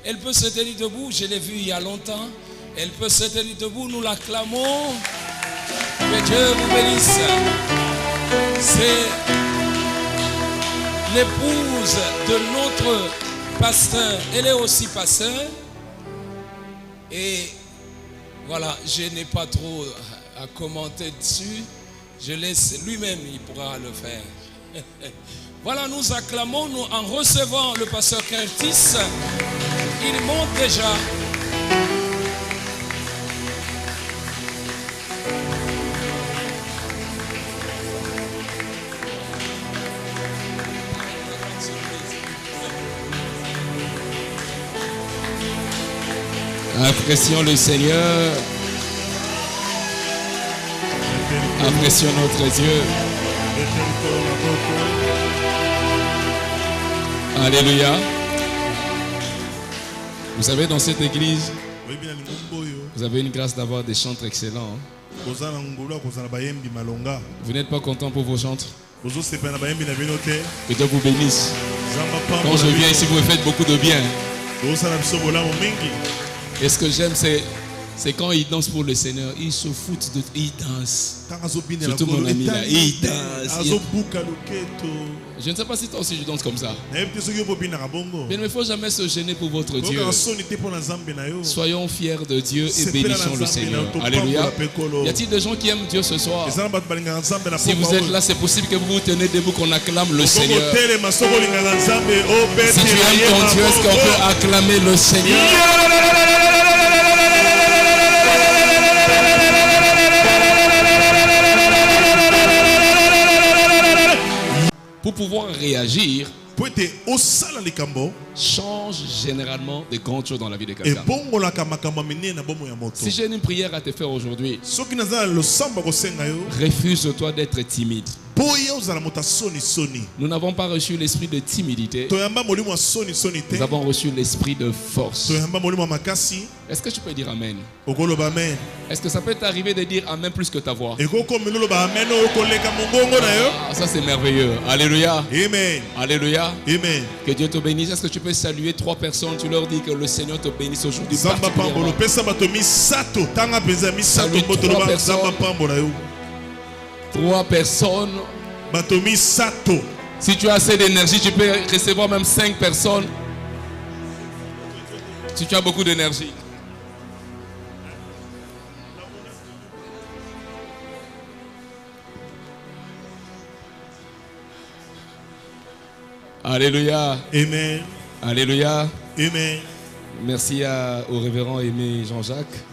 Elle peut se tenir debout, je l'ai vue il y a longtemps. Elle peut se tenir debout, nous l'acclamons. Que Dieu vous bénisse. C'est l'épouse de notre pasteur. Elle est aussi pasteur. Et voilà, je n'ai pas trop à commenter dessus. Je laisse lui-même, il pourra le faire. Voilà, nous acclamons, nous en recevant le pasteur Curtis. Il monte déjà. Apprécions le Seigneur. Apprécions notre Dieu. Alléluia. Vous savez, dans cette église, vous avez une grâce d'avoir des chantres excellents. Vous n'êtes pas content pour vos chantres? Que Dieu vous bénisse. Quand je viens ici, vous me faites beaucoup de bien. Et ce que j'aime, c'est quand ils dansent pour le Seigneur, ils se foutent de... Ils dansent. Surtout mon ami là, il danse. Je ne sais pas si toi aussi je danse comme ça. Mais il ne faut jamais se gêner pour votre Dieu. Soyons fiers de Dieu et bénissons le Seigneur. Alléluia. Y a-t-il des gens qui aiment Dieu ce soir? Si vous êtes là, c'est possible que vous vous tenez debout, qu'on acclame le Seigneur. Si tu aimes ton Dieu, est-ce qu'on peut acclamer le Seigneur? Pour pouvoir réagir, change généralement des grandes choses dans la vie de quelqu'un. Si j'ai une prière à te faire aujourd'hui, refuse-toi d'être timide. Nous n'avons pas reçu l'esprit de timidité. Nous avons reçu l'esprit de force. Est-ce que tu peux dire Amen? Est-ce que ça peut t'arriver de dire Amen plus que ta voix? Ah, ça c'est merveilleux. Alléluia. Amen. Alléluia. Amen. Que Dieu te bénisse. Est-ce que tu peux saluer 3 personnes? Tu leur dis que le Seigneur te bénisse aujourd'hui. Salue 3 personnes. Si tu as assez d'énergie, tu peux recevoir même 5 personnes. Si tu as beaucoup d'énergie. Alléluia. Amen. Alléluia. Amen. Merci au révérend Aimé Jean-Jacques,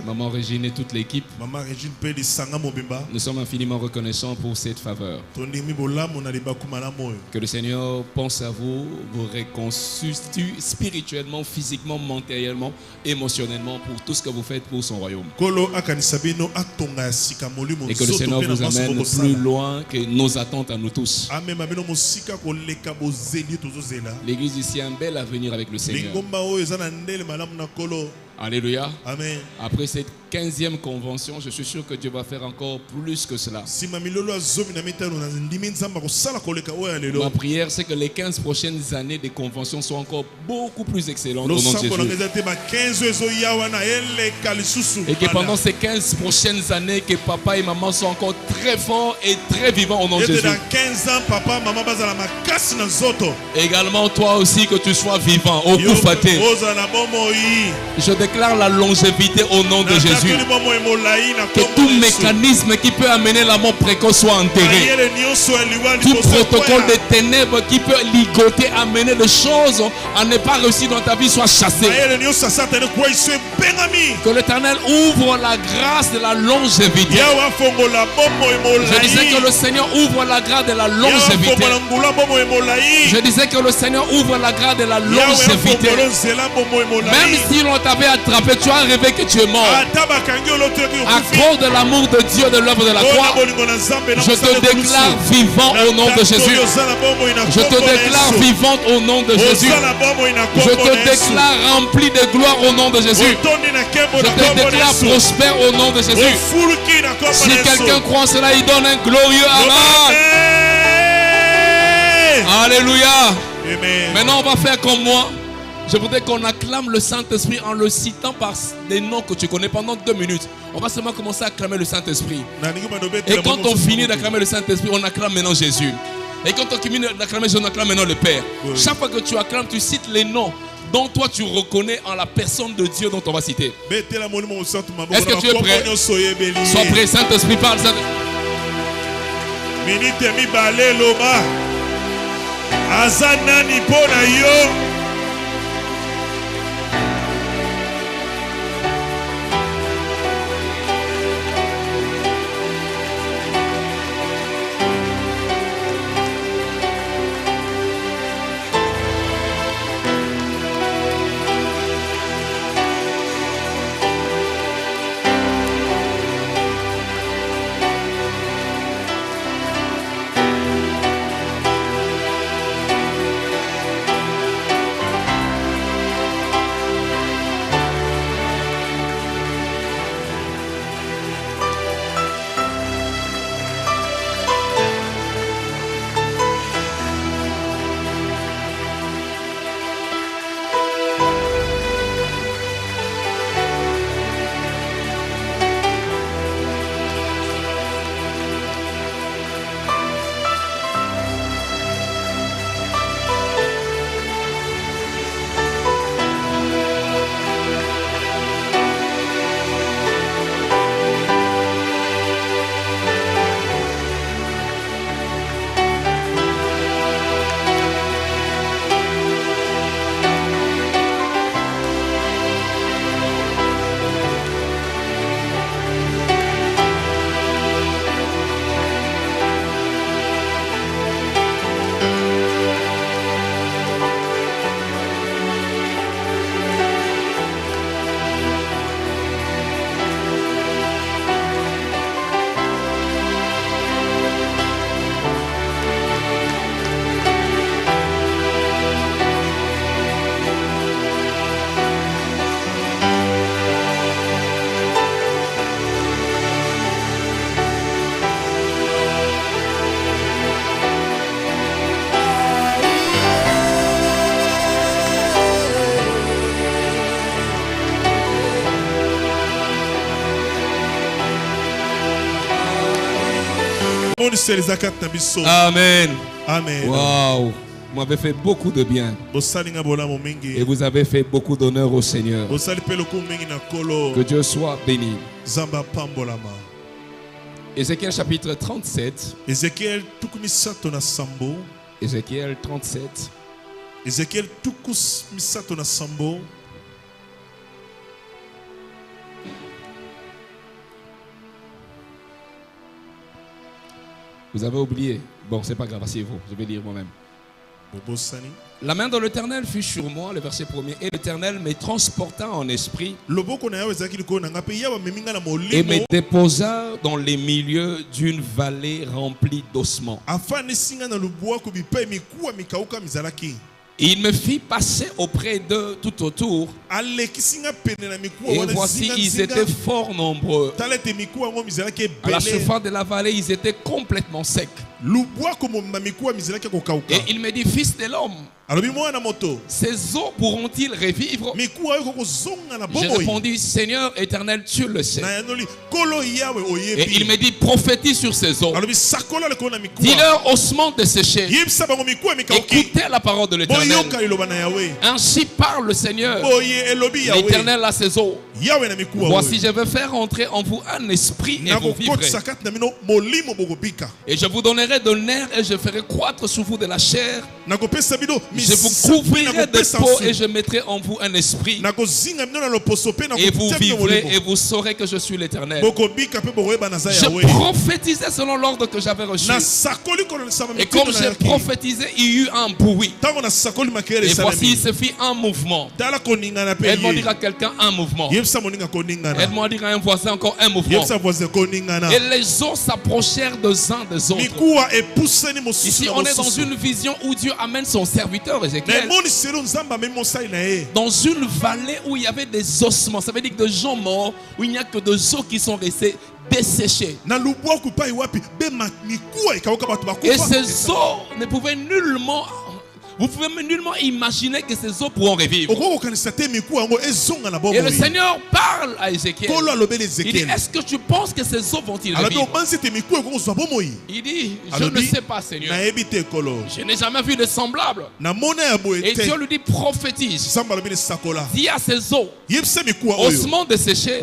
Maman Régine et toute l'équipe. Nous sommes infiniment reconnaissants pour cette faveur. Que le Seigneur pense à vous, vous reconstitue spirituellement, physiquement, matériellement, émotionnellement pour tout ce que vous faites pour son royaume. Et que le Seigneur vous amène plus loin que nos attentes à nous tous. L'église ici a un bel avenir avec le Seigneur. Alléluia. Amen. Après cette 15e convention, je suis sûr que Dieu va faire encore plus que cela. Ma prière, c'est que les 15 prochaines années de convention soient encore beaucoup plus excellentes au nom de Jésus. Et que pendant ces 15 prochaines années, que papa et maman soient encore très forts et très vivants au nom de Jésus. Également toi aussi que tu sois vivant au Koufaté. Je déclare la longévité au nom de Jésus. Que tout mécanisme qui peut amener la mort précoce soit enterré. Tout protocole de ténèbres qui peut ligoter, amener des choses à ne pas réussir dans ta vie soit chassé. Que l'Éternel ouvre la grâce de la longévité. Je disais que le Seigneur ouvre la grâce de la longévité. Je disais que le Seigneur ouvre la grâce de la longévité. Même si l'on t'avait attrapé, tu as rêvé que tu es mort. À cause de l'amour de Dieu de l'œuvre de la croix, je te déclare vivant au nom de Jésus. Je te déclare vivante au nom de Jésus. Je te déclare rempli de gloire au nom de Jésus. Je te déclare prospère au nom de Jésus. Si quelqu'un croit en cela, il donne un glorieux amen. Alléluia. Maintenant on va faire comme moi. Je voudrais qu'on acclame le Saint-Esprit en le citant par des noms que tu connais pendant 2 minutes. On va seulement commencer à acclamer le Saint-Esprit. Et quand on finit d'acclamer le Saint-Esprit, on acclame maintenant Jésus. Et quand on finit d'acclamer Jésus, on acclame maintenant le Père. Oui. Chaque fois que tu acclames, tu cites les noms dont toi tu reconnais en la personne de Dieu dont on va citer. Est-ce que tu es prêt? Sois prêt, Saint-Esprit, parle. Minute mi balé loba. Azanani pona yo. Amen. Amen. Wow. Vous m'avez fait beaucoup de bien. Et vous avez fait beaucoup d'honneur au Seigneur. Que Dieu soit béni. Ézéchiel chapitre 37. Ézéchiel 37. Ézéchiel tukus misato na sambo. Vous avez oublié. Bon, c'est pas grave, asseyez-vous. Je vais lire moi-même. La main de l'Éternel fut sur moi, le verset 1er, et l'Éternel me transporta en esprit et me déposa dans les milieux d'une vallée remplie d'ossements. Il me fit passer auprès d'eux tout autour. Et voici, ils étaient fort nombreux. À la surface de la vallée, ils étaient complètement secs. Et il me dit, fils de l'homme, ces eaux pourront-ils revivre? J'ai répondu, Seigneur éternel, tu le sais. Et il me dit, prophétise sur ces eaux. Dis-leur ossements desséchés, écoutez la parole de l'Éternel. Ainsi parle le Seigneur, l'Éternel à ses eaux. Voici, je vais faire entrer en vous un esprit et vous vivrez. Et je vous donnerai de nerfs et je ferai croître sur vous de la chair. Je vous couvrirai de peau et je mettrai en vous un esprit. Et vous vivrez et vous saurez que je suis l'Éternel. Je prophétisais selon l'ordre que j'avais reçu. Et comme j'ai prophétisé, il y eut un bruit. Et voici, il se fit un mouvement. Aide-moi à dire à quelqu'un un mouvement. Aide-moi à dire à un voisin encore un mouvement. Et les eaux s'approchèrent des uns des autres. Ici, on est dans une vision où Dieu amène son serviteur Ézéchiel dans une vallée où il y avait des ossements. Ça veut dire que des gens morts, où il n'y a que des os qui sont restés desséchés. Et ces eaux ne pouvaient nullement vous pouvez nullement imaginer que ces eaux pourront revivre. Et le Seigneur parle à Ézéchiel. Il dit, est-ce que tu penses que ces eaux vont-ils revivre? Il dit, je ne sais pas, Seigneur. Je n'ai jamais vu de semblable. Et Dieu lui dit, prophétise. Dis à ces eaux, ossements desséchés,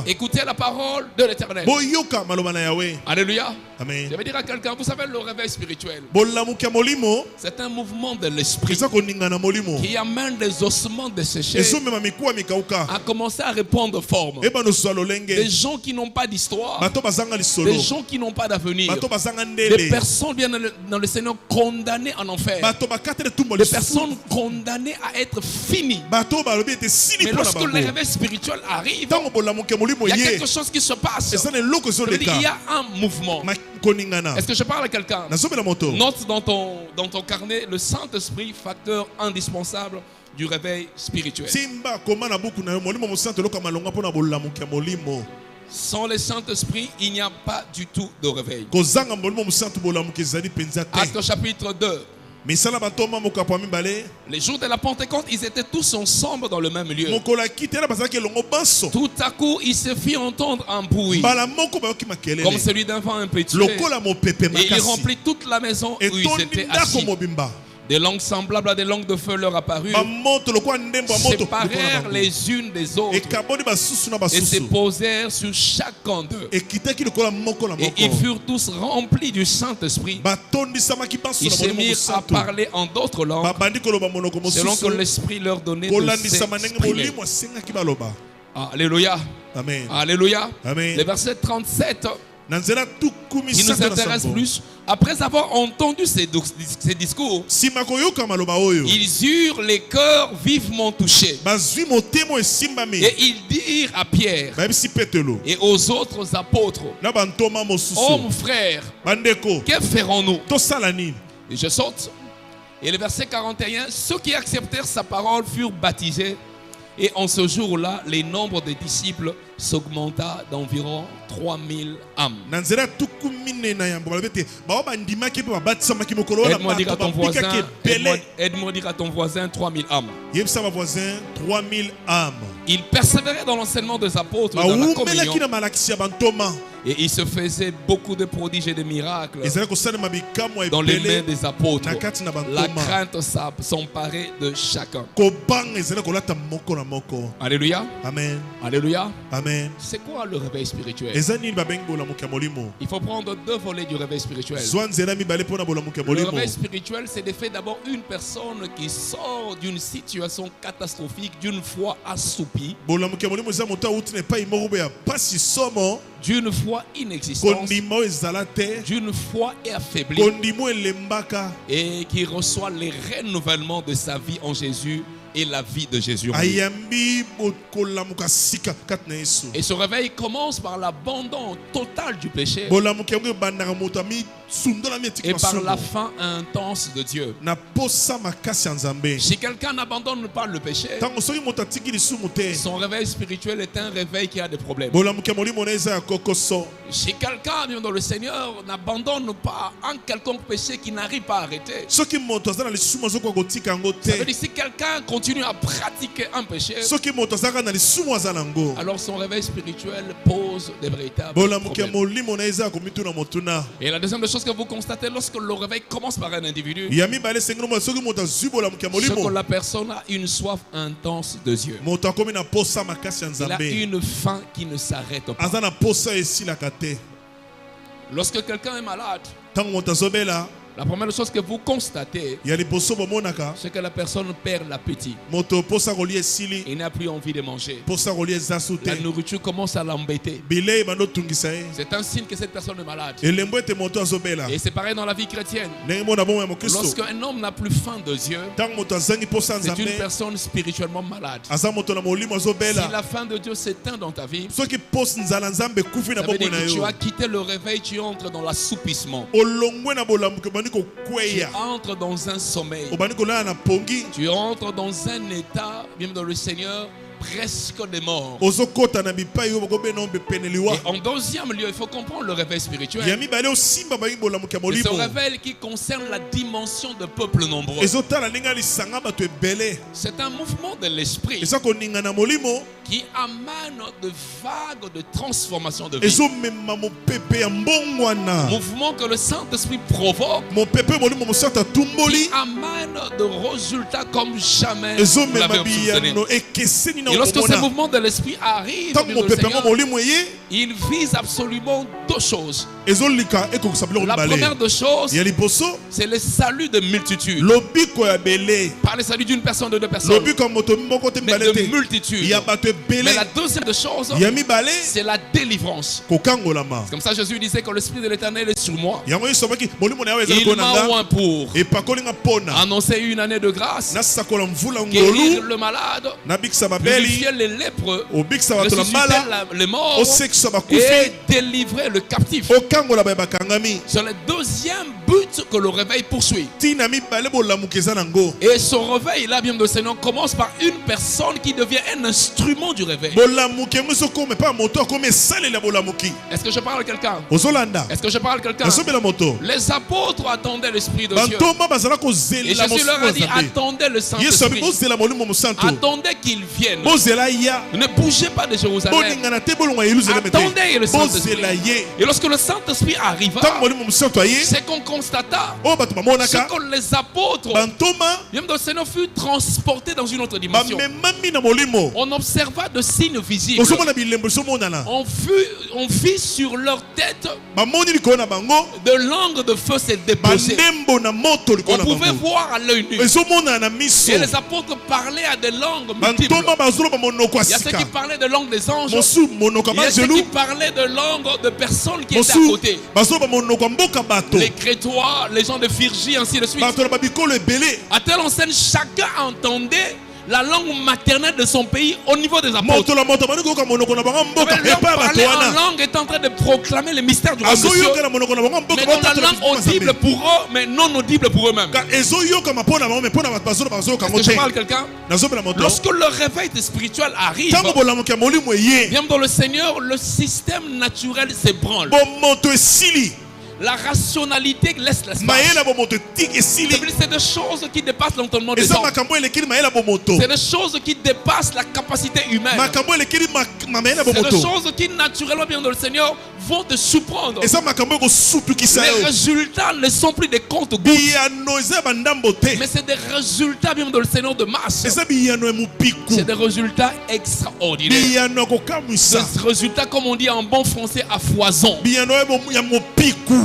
écoutez la parole de l'Éternel. Alléluia. Amen. Je vais dire à quelqu'un, vous savez, le réveil spirituel, c'est un mouvement de l'esprit qui amène les ossements desséchés à commencer à répondre forme. Des gens qui n'ont pas d'histoire, des gens qui n'ont pas d'avenir, des personnes viennent dans le Seigneur condamnées en enfer, des personnes condamnées à être finies. Mais lorsque le réveil spirituel arrive, il y a quelque chose qui se passe. Il y a un mouvement. Est-ce que je parle à quelqu'un? Note dans ton carnet le Saint-Esprit, facteur indispensable du réveil spirituel. Sans le Saint-Esprit, il n'y a pas du tout de réveil. Actes chapitre 2. Les jours de la Pentecôte, ils étaient tous ensemble dans le même lieu. Tout à coup, il se fit entendre un bruit comme celui d'un vent impétueux, et il remplit toute la maison où ils étaient assis. Des langues semblables à des langues de feu leur apparurent, séparèrent les unes des autres et se posèrent sur chacun d'eux. Et ils furent tous remplis du Saint-Esprit. Ils se mirent à parler en d'autres langues selon que l'Esprit leur donnait de s'exprimer. Alléluia. Amen. Alléluia. Amen. Le verset 37 qui nous intéresse plus. Après avoir entendu ces discours, ils eurent les cœurs vivement touchés. Et ils dirent à Pierre et aux autres apôtres, hommes frères, que ferons-nous? Et je saute. Et le verset 41, ceux qui acceptèrent sa parole furent baptisés. Et en ce jour-là, le nombre des disciples s'augmenta d'environ 3000 âmes. Aide-moi dire à ton voisin 3000 âmes. 3000 âmes. Ils persévéraient dans l'enseignement des apôtres, dans la communion. Et il se faisait beaucoup de prodiges et de miracles dans les mains des apôtres. La crainte s'emparait de chacun. Alléluia. Amen. Alléluia. Amen. C'est quoi le réveil spirituel? Il faut prendre deux volets du réveil spirituel. Le réveil spirituel, c'est de fait d'abord une personne qui sort d'une situation catastrophique, d'une foi assoupie, d'une foi inexistante, d'une foi affaiblie, et qui reçoit les renouvellements de sa vie en Jésus et la vie de Jésus. Et ce réveil commence par l'abandon total du péché et par la fin intense de Dieu. Si quelqu'un n'abandonne pas le péché, son réveil spirituel est un réveil qui a des problèmes. Si quelqu'un vient dans le Seigneur n'abandonne pas un quelconque péché qui n'arrive pas à arrêter, ça veut dire si quelqu'un continue à pratiquer un péché, alors son réveil spirituel pose des véritables problèmes. Et la deuxième chose que vous constatez lorsque le réveil commence par un individu, c'est que la personne a une soif intense de Dieu. Il a une faim qui ne s'arrête pas. Lorsque quelqu'un est malade, la première chose que vous constatez, c'est que la personne perd l'appétit. Il n'a plus envie de manger. La nourriture commence à l'embêter. C'est un signe que cette personne est malade. Et c'est pareil dans la vie chrétienne. Lorsqu'un homme n'a plus faim de Dieu, c'est une personne spirituellement malade. Si la faim de Dieu s'éteint dans ta vie, ça veut dire que tu as quitté le réveil, tu entres dans l'assoupissement. Tu entres dans un sommeil. Tu entres dans un état, même dans le Seigneur, presque des morts. Et en deuxième lieu, il faut comprendre le réveil spirituel. Et ce réveil qui concerne la dimension de peuple nombreux. C'est un mouvement de l'esprit qui amène de vagues de transformation de vie. Mouvement que le Saint-Esprit provoque, qui amène de résultats comme jamais vous l'avez obtenu. Et lorsque ce mouvement de l'esprit arrive, il vise absolument deux choses. La première des choses, c'est le salut de multitudes. Pas le salut d'une personne, de deux personnes, mais de multitudes. Mais la deuxième des choses, c'est la délivrance. C'est comme ça Jésus disait que l'Esprit de l'Éternel est sur moi. Il m'a oint pour annoncer une année de grâce, guérir le malade, vivifier les lépreux, ressusciter les morts et délivrer le captif. C'est le deuxième but que le réveil poursuit. Et ce réveil là, bien de Seigneur, commence par une personne qui devient un instrument du réveil. Est-ce que je parle à quelqu'un? Est-ce que je parle à quelqu'un? Les apôtres attendaient l'Esprit de Dieu. Et Jésus leur a dit, attendez le Saint-Esprit. Attendez qu'il vienne. Ne bougez pas de Jérusalem. Attendez le Saint-Esprit. Et lorsque le Saint-Esprit arriva, c'est qu'on constata que les apôtres, bien de Seigneur, furent transportés dans une autre dimension. On observa de signes visibles. On vit sur leur tête de langues de feu se déposer. On pouvait voir à l'œil nu. Et les apôtres parlaient à des langues multiples. Il y a ceux qui parlaient de langue des anges. Il y a ceux qui parlaient de langue de personnes qui étaient à côté. Les Crétois, les gens de Phrygie, ainsi de suite. À telle enseigne, chacun entendait la langue maternelle de son pays au niveau des apôtres. L'homme parlait en langue est en train de proclamer le mystère du royaume de Dieu. Mais dans la langue audible pour eux, mais non audible pour eux-mêmes. Est-ce que je parle à quelqu'un? Lorsque le réveil spirituel arrive, bien dans le Seigneur, le système naturel s'ébranle. La rationalité laisse l'espace. C'est des choses qui dépassent l'entendement des hommes. C'est des choses qui dépassent la capacité humaine. C'est des choses qui naturellement, bien dans le Seigneur, vont te surprendre. Les résultats ne sont plus des comptes gouttes, mais c'est des résultats, bien dans le Seigneur, de masse. C'est des résultats extraordinaires. Des résultats, comme on dit en bon français, à foison.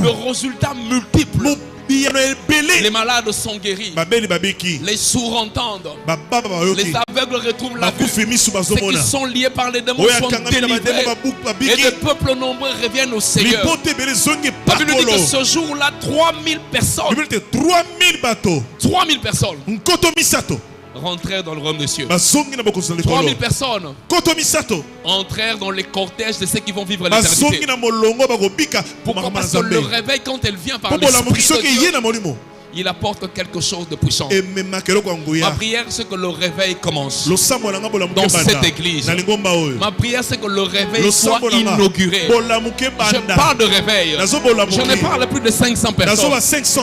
Le résultat multiple. Les malades sont guéris. Les sourds entendent. Les aveugles retrouvent la vue. Ceux qui sont liés par les démons sont délivrés. Et des peuples nombreux reviennent au Seigneur. La Bible dit que ce jour-là, 3000 personnes. 3000 personnes rentrèrent dans le royaume des cieux. 3000 personnes entrèrent dans les cortèges de ceux qui vont vivre l'éternité. Pourquoi? Parce que le réveil, quand elle vient par l'Esprit de Dieu, il apporte quelque chose de puissant. Ma prière, c'est que le réveil commence dans cette église. Ma prière, c'est que le réveil soit inauguré. Je parle de réveil. Je ne parle plus de 500 personnes.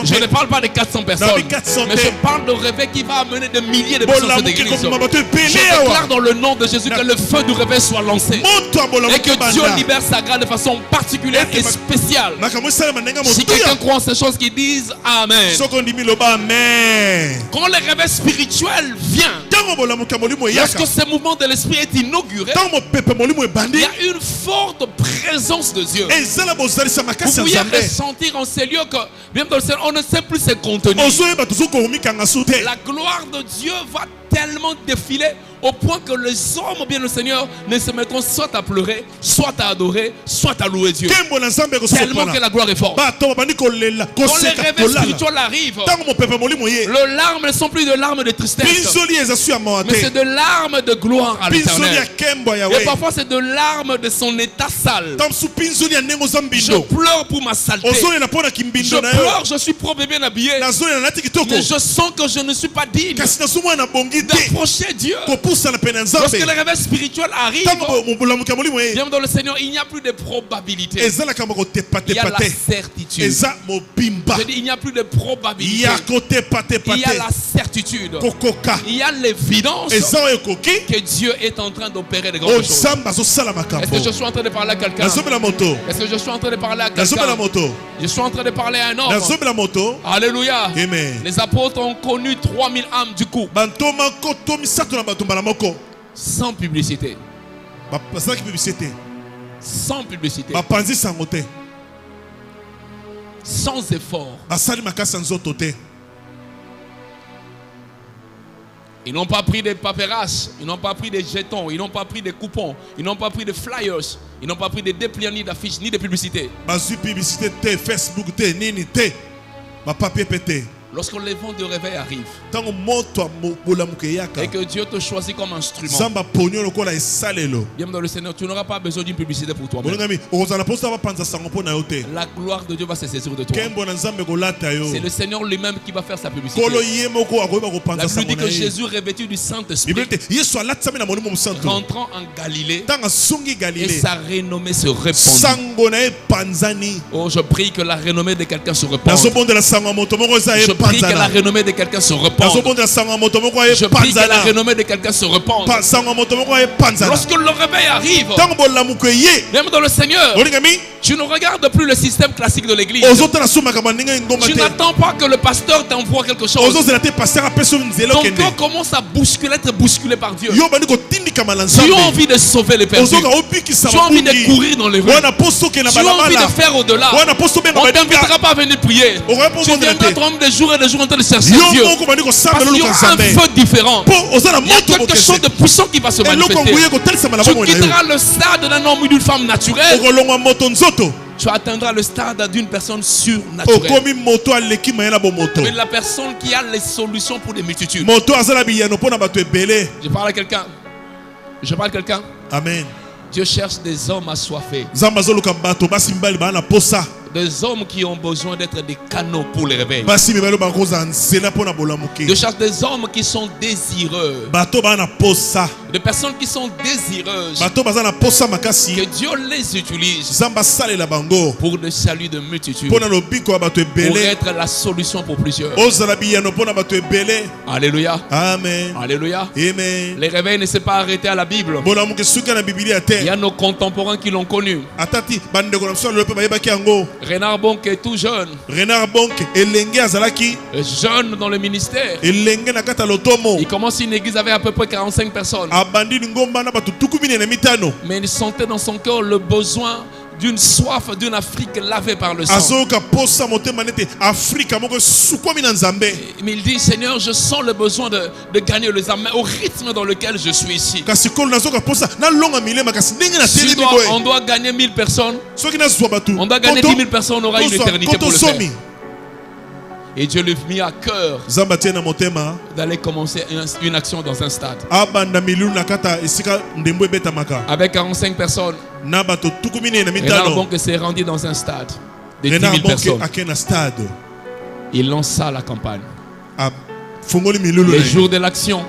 Je ne parle pas de 400 personnes. Mais je parle de réveil qui va amener des milliers de personnes dans cette église. Je déclare dans le nom de Jésus que le feu du réveil soit lancé. Et que Dieu libère sa grâce de façon particulière et spéciale. Si quelqu'un croit en ces choses, qui disent Amen. Quand le réveil spirituel vient, lorsque ce mouvement de l'esprit est inauguré, il y a une forte présence de Dieu. Vous pouvez ressentir en ces lieux que, bien dans le ciel, on ne sait plus ses contenus. La gloire de Dieu va tellement défiler au point que les hommes, bien le Seigneur, ne se mettront soit à pleurer, soit à adorer, soit à louer Dieu. Tellement que la gloire est forte. Quand le réveil spirituel arrive, les larmes ne sont plus de larmes de tristesse, mais c'est de larmes de gloire à l'Éternel. Et parfois c'est de larmes de son état sale. Je pleure pour ma saleté. Je pleure, je suis propre et bien habillé, mais je sens que je ne suis pas digne d'approcher Dieu. Lorsque le réveil spirituel arrive, bien dans le Seigneur, il n'y a plus de probabilité. Il y a la certitude. Je dis, il n'y a plus de probabilité. Il y a la certitude. Il y a l'évidence que Dieu est en train d'opérer de grandes choses. Est-ce que je suis en train de parler à quelqu'un? Est-ce que je suis en train de parler à quelqu'un? Je suis en train de parler à un homme. Alléluia. Amen. Les apôtres ont connu 3000 âmes du coup. Sans publicité. Sans publicité. Sans effort. Ils n'ont pas pris des papyrus, ils n'ont pas pris des jetons, ils n'ont pas pris des coupons, ils n'ont pas pris des flyers, ils n'ont pas pris des dépliants ni d'affiches ni de publicité. Lorsque le vent de réveil arrive et que Dieu te choisit comme instrument, bien dans le Seigneur, tu n'auras pas besoin d'une publicité pour toi. La gloire de Dieu va se saisir de toi. C'est le Seigneur lui-même qui va faire sa publicité. La Bible dit que Jésus, revêtu du Saint-Esprit, rentrant en Galilée, et sa renommée se répandit. Oh, je prie que la renommée de quelqu'un se répande. Je prie que la renommée de quelqu'un se répande. Je prie que la renommée de quelqu'un se répande. Lorsque le réveil arrive, même dans le Seigneur, tu ne regardes plus le système classique de l'église. Tu n'attends pas que le pasteur t'envoie quelque chose. Ton cœur commence à être bousculé par Dieu. Tu as envie de sauver les perdus. Tu as envie de courir dans les rues. Tu as envie de faire au-delà. On ne t'invitera pas à venir prier. Tu viendras tromper des jours et des jours en train de chercher Dieu. Parce qu'il y aura un feu différent. Il y a quelque chose de puissant qui va se manifester. Tu quitteras le stade d'un homme ou d'une femme naturelle. Tu atteindras le stade d'une personne surnaturelle. Mais la personne qui a les solutions pour les multitudes. Je parle à quelqu'un. Je parle à quelqu'un. Amen. Dieu cherche des hommes assoiffés. Des hommes qui ont besoin d'être des canaux pour les réveils. Dieu cherche des hommes qui sont désireux. Des personnes qui sont désireuses. Que Dieu les utilise pour le salut de multitudes. Pour être la solution pour plusieurs. Alléluia. Amen. Alléluia. Amen. Les réveils ne s'est pas arrêté à la Bible. Il y a nos contemporains qui l'ont connu. Renard Bonk est tout jeune. Renard Bonk jeune dans le ministère. Il commence une église avec à peu près 45 personnes. Mais il sentait dans son cœur le besoin d'une soif d'une Afrique lavée par le sang. Mais il dit, Seigneur, je sens le besoin de gagner les âmes au rythme dans lequel je suis ici. On doit gagner 1000 personnes. On doit gagner 10 000 personnes, on aura une éternité pour le faire. Et Dieu lui a mis à cœur d'aller commencer une action dans un stade. Avec 45 personnes. Renard Bonk s'est rendu dans un stade de 10 000 personnes. Il lança la campagne. Les jours de l'action,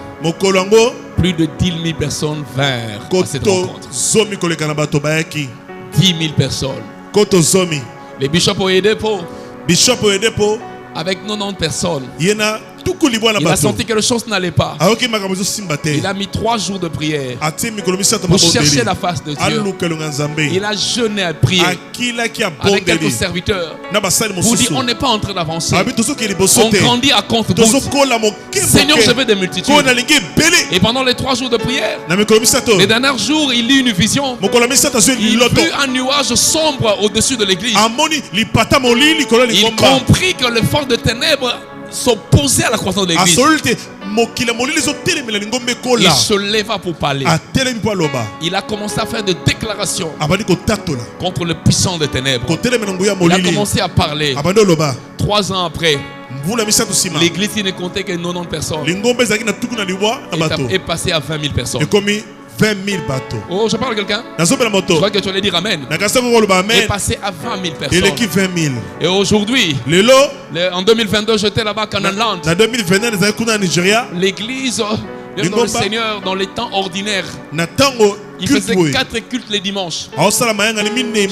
plus de 10 000 personnes vinrent à cette rencontre. 10 000 personnes. Les bishops ont aidé pour avec 90 personnes. Il a senti que les choses n'allaient pas. Il a mis 3 jours de prière pour chercher la face de Dieu. Il a jeûné à prier avec quelques serviteurs pour dire on n'est pas en train d'avancer. On grandit à compte-gouttes. Seigneur, je veux des multitudes. Et pendant les 3 jours de prière, les derniers jours, il eut une vision. Il vit un nuage sombre au-dessus de l'église. Il comprit que les forces de ténèbres s'opposer à la croissance de l'église. Il se leva pour parler. Il a commencé à faire des déclarations contre le puissant des ténèbres. Il a commencé à parler. 3 ans après, l'église qui ne comptait que 90 personnes est passée à 20 000 personnes. 20 000 bateaux. Oh, je parle à quelqu'un. Je crois que tu allais dire Amen. Est passé à 20 000 personnes. Et aujourd'hui, en 2022, j'étais là-bas à Canaan Land. L'église Même dans le Seigneur, dans les temps ordinaires, il faisait 4 cultes les dimanches.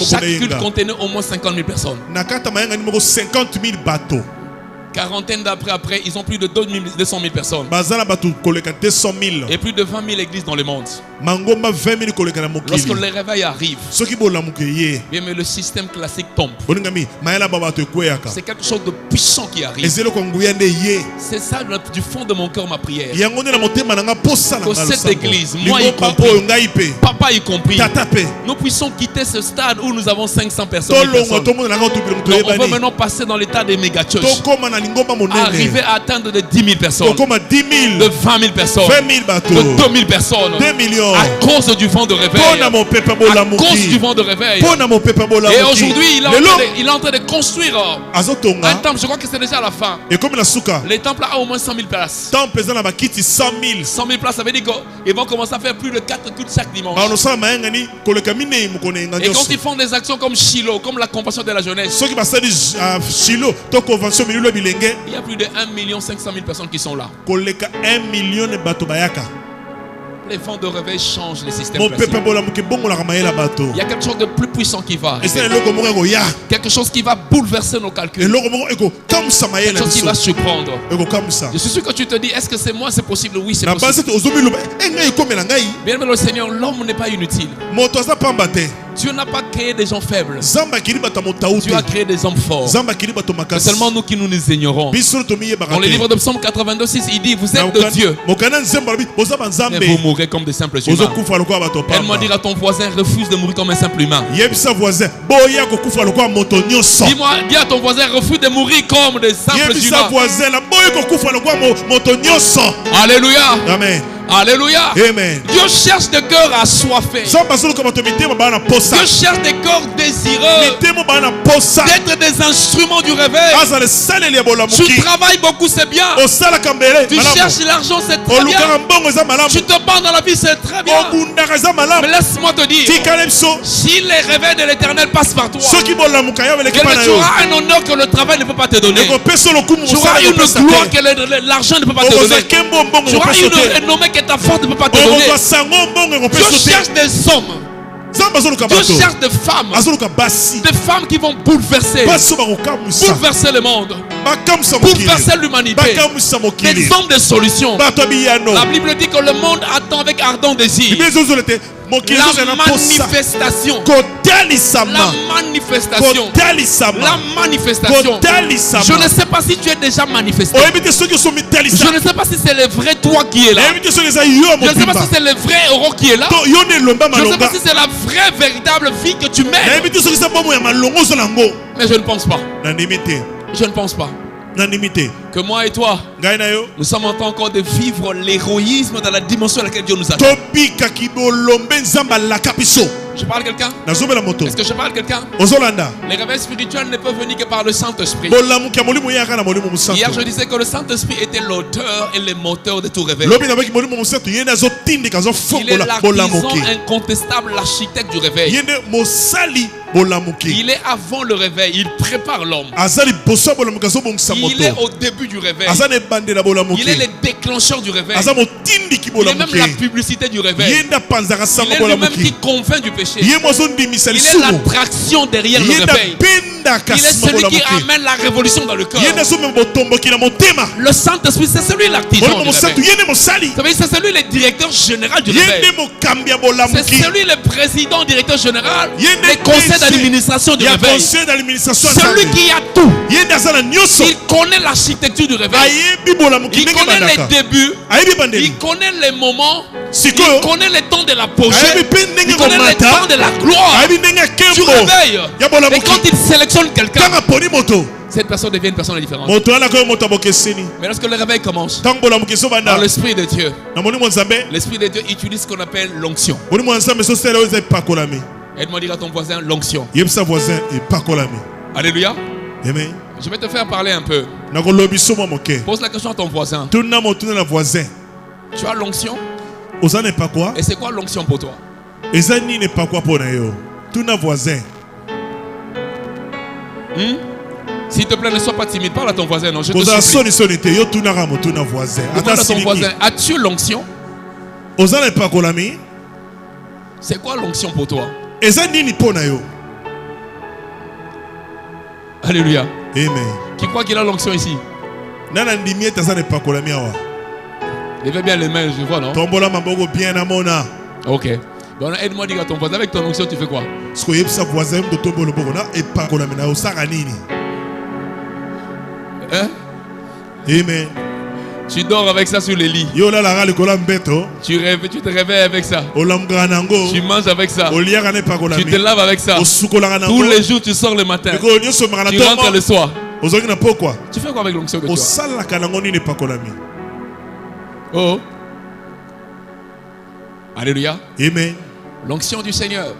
Chaque culte contenait au moins 50 000 personnes. 50 000 bateaux. Quarantaine d'après, ils ont plus de 200 000 personnes. Et plus de 20 000 églises dans le monde. Lorsque le réveil arrive, bien, mais le système classique tombe. C'est quelque chose de puissant qui arrive. C'est ça du fond de mon cœur ma prière. Que cette église, moi y compris, papa y compris, nous puissions quitter ce stade où nous avons 500 personnes. Non, on veut maintenant passer dans l'état des méga-churches. Arriver à atteindre de 10 000 personnes, de 20 000 personnes, de 2 000 personnes, 2 millions, à cause du vent de réveil, à cause du vent de réveil. Et aujourd'hui, il est en train de construire un temple. Je crois que c'est déjà à la fin. Les temples a au moins 100 000 places. 100 000 places, ça veut dire qu'ils vont commencer à faire plus de 4 cultes chaque dimanche. Et quand ils font des actions comme Shiloh, comme la compassion de la jeunesse, il y a plus de 1 500 000 personnes qui sont là. 1 million de bateaux. Les vents de réveil changent les systèmes classiques. Il y a quelque chose de plus puissant qui va arriver. Quelque chose qui va bouleverser nos calculs. Quelque chose qui va surprendre. Je suis sûr que tu te dis, est-ce que c'est moi, c'est possible? Oui, c'est possible. Bien, mais le Seigneur, l'homme n'est pas inutile. Tu n'as pas créé des gens faibles. Tu as créé des hommes forts. C'est seulement nous qui nous ignorons. Dans le livre de Psaume 82:6, il dit, vous êtes de Dieu, mais vous mourrez comme des simples humains. Elle m'a dit à ton voisin, refuse de mourir comme un simple humain. Dis-moi, dis à ton voisin, refuse de mourir comme des simples humains. Alléluia. Amen. Alléluia. Amen. Dieu cherche des cœurs assoiffés. Dieu cherche des cœurs désireux d'être des instruments du réveil. Tu travailles beaucoup, c'est bien. Tu cherches l'argent, c'est très bien. Tu te bats dans la vie, c'est très bien. Mais laisse-moi te dire, si les réveils de l'Éternel passent par toi, tu auras un honneur que le travail ne peut pas te donner. Tu auras une gloire que l'argent ne peut pas te donner. Tu auras une renommée que ta force ne peut pas te donner. Dieu cherche des hommes. Dieu cherche des femmes qui vont bouleverser le monde, bouleverser l'humanité, des hommes de solutions. La Bible dit que le monde attend avec ardent désir la manifestation. La manifestation. Je ne sais pas si tu es déjà manifesté. Je ne sais pas si c'est le vrai toi qui est là. Je ne sais pas si c'est le vrai Euro qui est là. Je ne sais pas si c'est la vraie véritable vie que tu mènes. Mais je ne pense pas. Je ne pense pas que moi et toi, nous sommes en train encore de vivre l'héroïsme dans la dimension à laquelle Dieu nous a. Je parle à quelqu'un? Est-ce que je parle à quelqu'un? Les réveils spirituels ne peuvent venir que par le Saint-Esprit. Hier, je disais que le Saint-Esprit était l'auteur et le moteur de tout réveil. Il est l'artisan incontestable, l'architecte du réveil. Il est avant le réveil, il prépare l'homme. Il est au début du réveil. Il est le déclencheur du réveil. Il est même la publicité du réveil. Il est lui-même qui convainc du péché. Il est l'attraction derrière le réveil. Il est celui qui amène la révolution dans le cœur. Le Saint-Esprit, c'est celui l'artisan du réveil. C'est celui le directeur général du réveil. C'est celui le président, directeur général, le conseil d'administration du réveil. Celui qui a tout. Il connaît l'architecture du réveil. Il connaît les débuts. Il connaît les moments. Il connaît les temps de l'apogée. Il connaît les temps de la gloire du réveil. Et quand il sélectionne quelqu'un, cette personne devient une personne différente. Mais lorsque le réveil commence, par l'Esprit de Dieu, l'Esprit de Dieu utilise ce qu'on appelle l'onction. Aide-moi à dire à ton voisin l'onction. Alléluia. Amen. Je vais te faire parler un peu. Pose la question à ton voisin. Tu as l'onction? Et c'est quoi l'onction pour toi? S'il te plaît, ne sois pas timide. Parle à ton voisin. Non, je te supplie. Demande à ton voisin, as-tu l'onction? C'est quoi l'onction pour toi? Alléluia. Amen. Qui croit qu'il a l'onction ici? Levez bien les mains, je vois, non? Ok. Bon, aide-moi à dire à ton voisin, avec ton onction, tu fais quoi? Hein? Amen. Tu dors avec ça sur les lits. Tu te réveilles avec ça. Tu manges avec ça. Tu te laves avec ça. Tous les jours, tu sors le matin. Tu rentres le soir. Tu fais quoi avec l'onction que tu as? Oh. Alléluia. Amen. L'onction du Seigneur.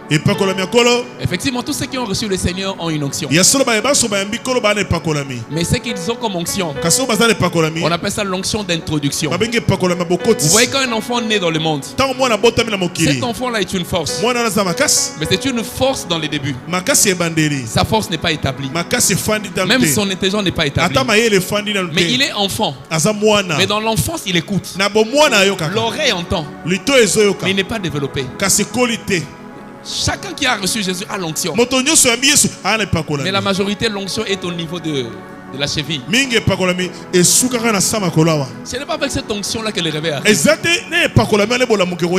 Effectivement, tous ceux qui ont reçu le Seigneur ont une onction. Mais ce qu'ils ont comme onction, on appelle ça l'onction d'introduction. Vous voyez, quand un enfant naît dans le monde, cet enfant-là est une force. Mais c'est une force dans les débuts. Sa force n'est pas établie. Même son intelligence n'est pas établie. Mais il est enfant. Mais dans l'enfance, il écoute. L'oreille entend. Mais il n'est pas développé. Chacun qui a reçu Jésus a l'onction. Mais la majorité, l'onction est au niveau de la cheville. Ce n'est pas avec cette onction-là que le réveil arrive.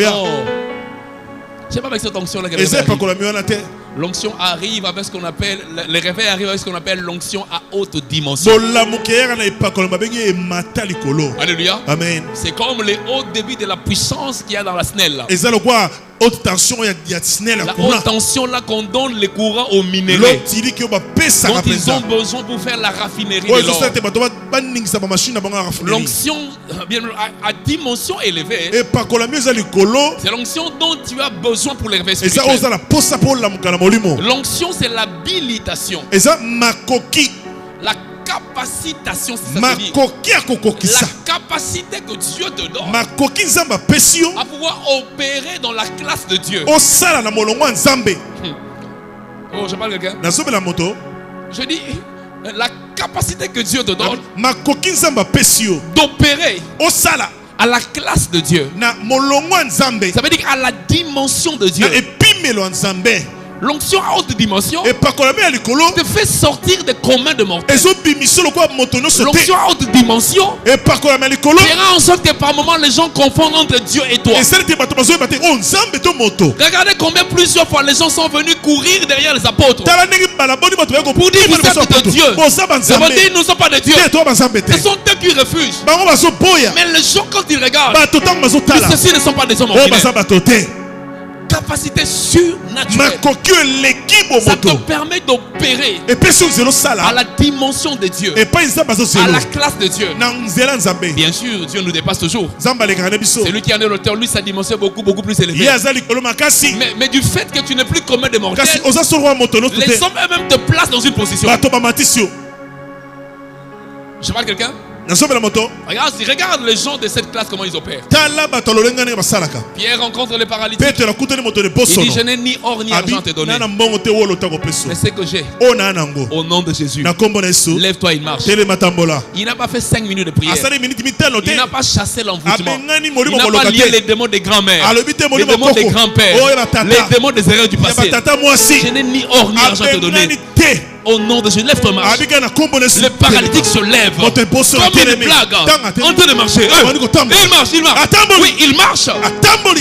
Non. C'est pas avec cette onction-là que le réveil arrive. L'onction arrive avec ce qu'on appelle, le réveil arrive avec ce qu'on appelle l'onction à haute dimension. Alléluia. Amen. C'est comme les hauts débits de la puissance qu'il y a dans la snelle. Haute tension, il y a la haute tension là qu'on donne les courants aux minéraux dont ils ont besoin pour faire la raffinerie de l'or. L'onction à dimension élevée, c'est l'onction dont tu as besoin pour les réveils spirituels. L'onction, c'est l'habilitation, la capacitation, la capacité que Dieu te donne à pouvoir opérer dans la classe de Dieu. Oh, je parle à quelqu'un. Je dis la capacité que Dieu te donne d'opérer à la classe de Dieu. Ça veut dire à la dimension de Dieu. L'onction à haute dimension te fait sortir des communs de mortels. L'onction à haute dimension fera en sorte que par moments les gens confondent entre Dieu et toi. Regardez combien plusieurs fois les gens sont venus courir derrière les apôtres pour dire vous êtes de Dieu. Ils vont dire nous ne sommes pas de Dieu. Ce sont eux qui refusent. Mais les gens quand ils regardent, ceux-ci ne sont pas des hommes ordinaires. Capacité surnaturelle. Ça te permet d'opérer à la dimension de Dieu, à la classe de Dieu. Bien sûr, Dieu nous dépasse toujours. C'est lui qui en est l'auteur. Lui, sa dimension est beaucoup plus élevée. Mais du fait que tu n'es plus commun des mortels, les hommes eux-mêmes te placent dans une position. Je parle à quelqu'un? Regarde les gens de cette classe, comment ils opèrent. Pierre rencontre les paralytiques. Il dit je n'ai ni or ni argent à te donner, mais ce que j'ai, au nom de Jésus, lève-toi, il marche. Il n'a pas fait 5 minutes de prière. Il n'a pas chassé l'envoûtement. Il n'a pas lié les démons des grands-mères, les démons des grands-pères, les démons des erreurs du passé. Je n'ai ni or ni argent à te donner. Au nom de Jésus, lève-toi, marche. Le paralytique se lève comme une blague en train de marcher. Il marche. Oui, il marche.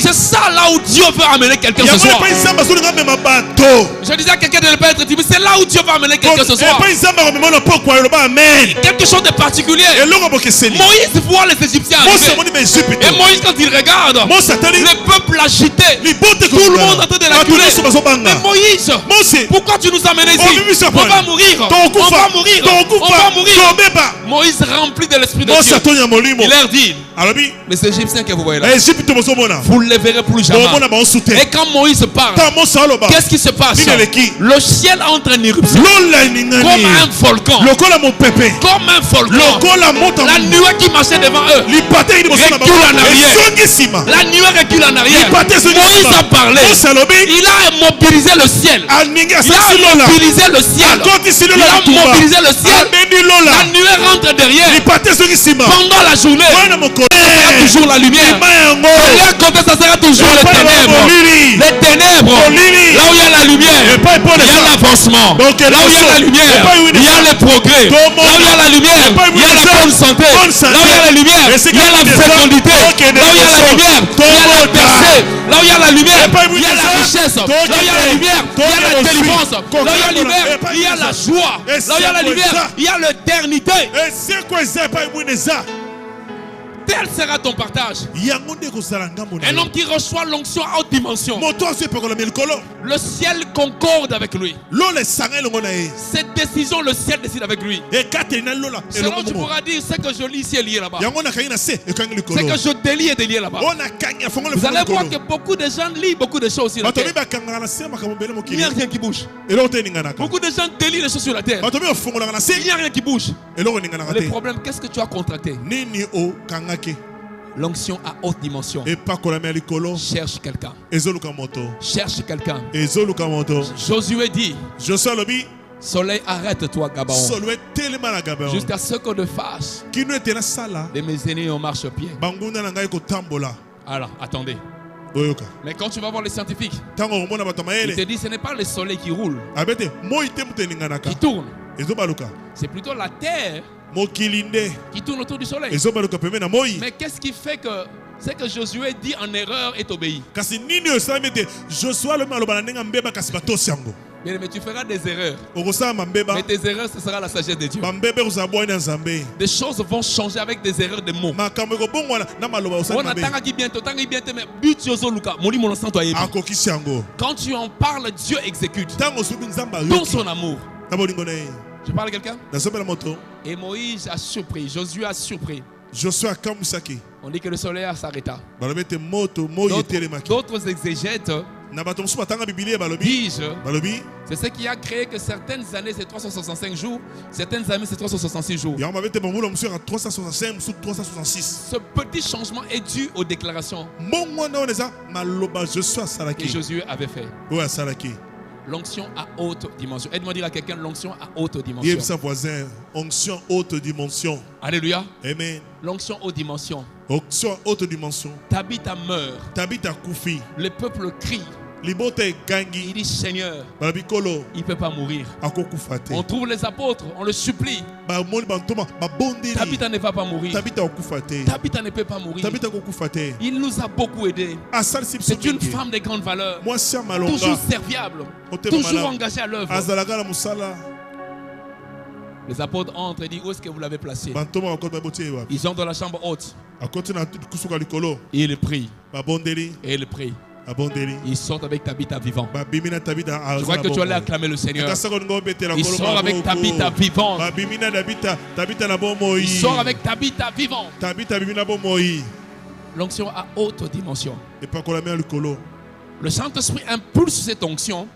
C'est ça là où Dieu veut amener quelqu'un ce soir. Je disais à quelqu'un de ne pas être timide. C'est là où Dieu veut amener quelqu'un ce soir. Quelque chose de particulier. Moïse voit les Égyptiens arriver. Et Moïse, quand il regarde le peuple agité, tout le monde en train de l'acculer. Mais Moïse, pourquoi tu nous amènes ici? On va mourir. Moïse rempli de l'esprit de Dieu, il leur dit, les Égyptiens que vous voyez là, vous ne les verrez plus jamais. Et quand Moïse parle, qu'est-ce qui se passe? Le ciel entre en éruption comme un volcan. La nuée qui marchait devant eux recule en arrière. La nuée recule en arrière. Moïse a parlé. Il a mobilisé le ciel. Il a mobilisé le ciel. La nuée rentre derrière. Pendant la journée, sera toujours la lumière. Derrière côté, ça sera toujours les ténèbres. Les ténèbres. Là où il y a la lumière, il y a l'avancement. Là où il y a la lumière, il y a le progrès. Là où il y a la lumière, il y a la bonne santé. Là où il y a la lumière, il y a la fécondité. Là où il y a la lumière, il y a la percée. Là où il y a la lumière, il y a la richesse. Là où il y a la lumière, il y a la délivrance. Là où il y a la lumière, il y a la joie. Là où il y a la lumière, il y a l'éternité. Tel sera ton partage. Un homme qui reçoit l'onction à haute dimension, le ciel concorde avec lui. Cette décision, le ciel décide avec lui. C'est là où tu pourras dire ce que je lis ici est lié là-bas. Ce que je délie est délié là-bas. Vous allez voir que beaucoup de gens lisent beaucoup de choses sur la terre. Il n'y a rien qui bouge. Beaucoup de gens délient les choses sur la terre. Il n'y a rien qui bouge. Le problème, qu'est-ce que tu as contracté? L'onction à haute dimension. Cherche quelqu'un. Cherche quelqu'un. Josué dit, soleil, arrête-toi, Gabaon. Jusqu'à ce qu'on ne fasse de mes ennemis en marche-pied. Alors, attendez. Mais quand tu vas voir les scientifiques, ils te disent ce n'est pas le soleil qui roule, qui tourne. C'est plutôt la terre qui tourne autour du soleil. Mais qu'est-ce qui fait que ce que Josué dit en erreur est obéi? Bien, mais tu feras des erreurs. Mais tes erreurs, ce sera la sagesse de Dieu. Des choses vont changer avec des erreurs de mots. Quand tu en parles, Dieu exécute dans son amour. Je parle à quelqu'un? Et Moïse a surpris, Josué a surpris. On dit que le soleil s'arrêta. D'autres exégètes disent c'est ce qui a créé que certaines années c'est 365 jours, certaines années c'est 366 jours. Ce petit changement est dû aux déclarations que Josué avait fait. L'onction à haute dimension. Aide-moi à dire à quelqu'un l'onction à haute dimension. Onction haute dimension. Alléluia. Amen. L'onction haute dimension. Onction haute dimension. Tabitha meurt. Tabitha koufi. Le peuple crie. Il dit Seigneur, il ne peut pas mourir. On trouve les apôtres, on le supplie. Tabitha ne va pas mourir. Tabitha ne peut pas mourir. Il nous a beaucoup aidés. C'est une femme de grande valeur. Toujours serviable. Toujours engagée à l'œuvre. Les apôtres entrent et disent où est-ce que vous l'avez placé? Ils sont dans la chambre haute. Et ils prient. Et ils prient. Ils sortent avec Tabitha vivant. Je crois que tu allais acclamer le Seigneur. Ils sortent avec Tabitha vivant. Ils sortent avec Tabitha vivant. L'onction à haute dimension. Le Saint-Esprit impulse cette onction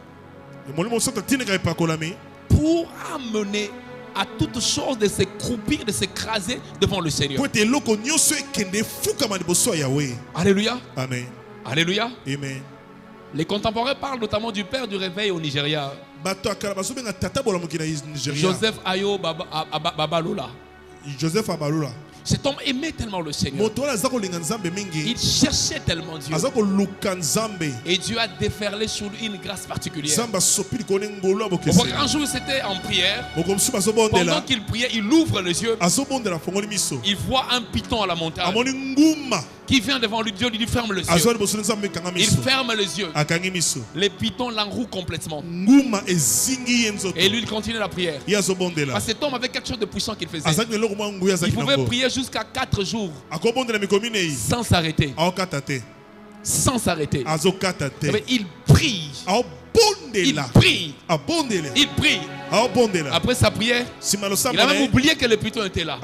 pour amener à toute chose de se croupir, de s'écraser devant le Seigneur. Alléluia. Amen. Alléluia. Amen. Les contemporains parlent notamment du père du réveil au Nigeria, Joseph Ayo Babalola. Cet homme aimait tellement le Seigneur. Il cherchait tellement Dieu. Et Dieu a déferlé sur lui une grâce particulière. Un jour, c'était en prière. Pendant qu'il priait, il ouvre les yeux. Il voit un python à la montagne qui vient devant lui. Dieu lui dit ferme les yeux. Il ferme les yeux. Les pythons l'enrouent complètement. Et lui, il continue la prière. Parce que cet homme avait quelque chose de puissant qu'il faisait. Il pouvait prier jusqu'à 4 jours sans s'arrêter. Sans s'arrêter. Il prie. Il prie. Il prie. Après sa prière, il a même oublié que le python était là.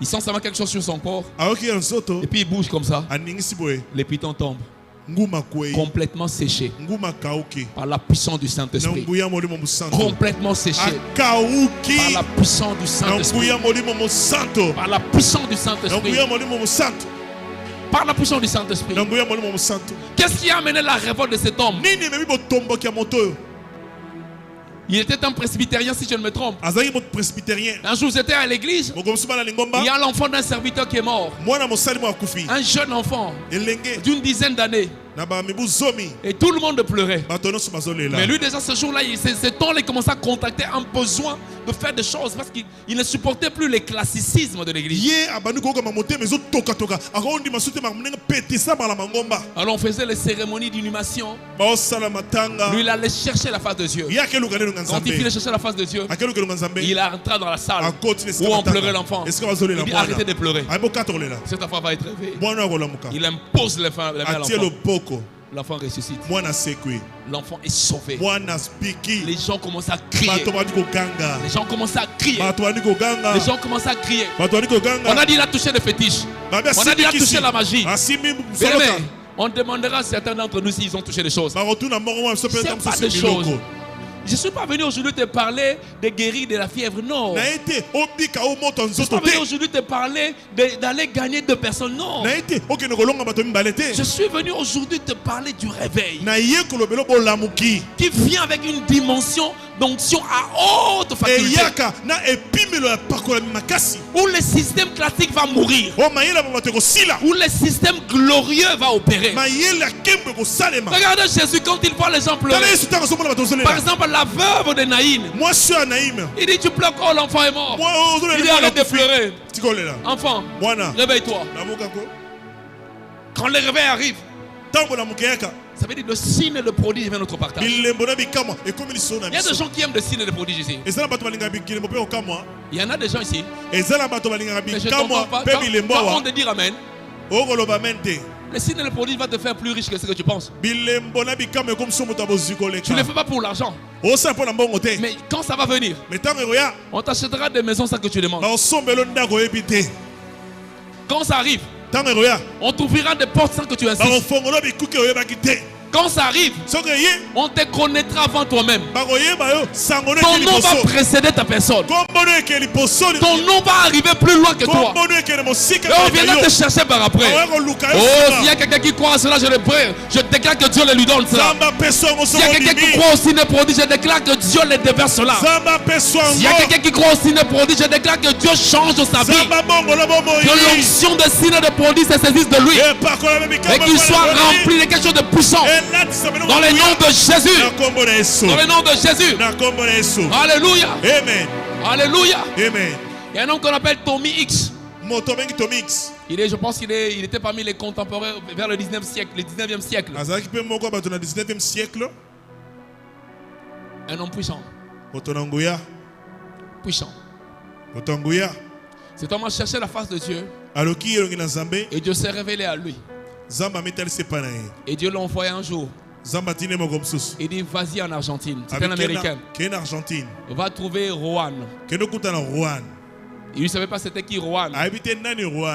Il sent seulement quelque chose sur son corps. Et puis il bouge comme ça. Les pythons tombent. Complètement séché par la puissance du Saint-Esprit. Complètement séché par la puissance du Saint-Esprit. Par la puissance du Saint-Esprit. Par la puissance du Saint-Esprit. Qu'est-ce qui a amené la révolte de cet homme? Il était un presbytérien, si je ne me trompe. Un jour, j'étais à l'église. Il y a l'enfant d'un serviteur qui est mort. Un jeune enfant d'une dizaine d'années. Et tout le monde pleurait. Mais lui déjà ce jour-là, ce temps-là, il commençait à contacter un besoin de faire des choses parce qu'il ne supportait plus les classicismes de l'église. Alors on faisait les cérémonies d'inhumation. Lui, il allait chercher la face de Dieu. Quand il finit chercher la face de Dieu, il est rentré dans la salle où on pleurait l'enfant. Il dit arrêtez de pleurer. Cet enfant va être réveillé. Il impose les mains à l'enfant. L'enfant ressuscite. L'enfant est sauvé. Les gens commencent à crier. Les gens commencent à crier. Les gens commencent à crier. On a dit il a touché le fétiche. On a dit il a touché la magie. Bien, on demandera à certains d'entre nous s'ils ont touché des choses. C'est pas des choses. Je ne suis pas venu aujourd'hui te parler de guérir de la fièvre, non. Je ne suis pas venu aujourd'hui te parler d'aller gagner 2 personnes, non. Je suis venu aujourd'hui te parler du réveil qui vient avec une dimension d'onction à haute faculté. Où le système classique va mourir. Où le système glorieux va opérer. Regardez Jésus quand il voit les gens pleurer. Par exemple, la veuve de Naïm. Il dit tu pleures, oh l'enfant est mort. Il dit arrête de pleurer. Enfant, réveille-toi. Quand le réveil arrive, ça veut dire le signe de prodige vient notre partage. Il y a des gens qui aiment le signe de prodige ici. Il y en a des gens ici. Mais je ne comprends pas. Quand on te dit amen, le signe de prodige va te faire plus riche que ce que tu penses. Tu ne le fais pas pour l'argent. Mais quand ça va venir, on t'achètera des maisons sans que tu demandes. Quand ça arrive, on t'ouvrira des portes sans que tu insistes. Quand ça arrive, on te connaîtra avant toi-même. Ton nom va précéder ta personne. Ton nom va arriver plus loin que toi. Et on viendra te chercher par après. Oh, s'il y a quelqu'un qui croit à cela, je le prie. Je déclare que Dieu le lui donne cela. S'il y a quelqu'un qui croit au signe prodige, je déclare que Dieu le déverse cela. S'il y a quelqu'un qui croit au signe prodige, je déclare que Dieu change sa vie. Que l'onction de signe de prodige se saisisse de lui. Et qu'il soit rempli de quelque chose de puissant. Dans le nom de Jésus. Dans le nom de Jésus. Alléluia. Amen. Alléluia. Amen. Il y a un homme qu'on appelle Tommy X. Je pense qu'il était parmi les contemporains vers le 19e siècle. Un homme puissant. Puissant. Cet homme a cherché la face de Dieu. Et Dieu s'est révélé à lui. Et Dieu l'a envoyé un jour. Il dit vas-y en Argentine. C'est un Américain. Va trouver Juan. Il ne savait pas c'était qui Juan.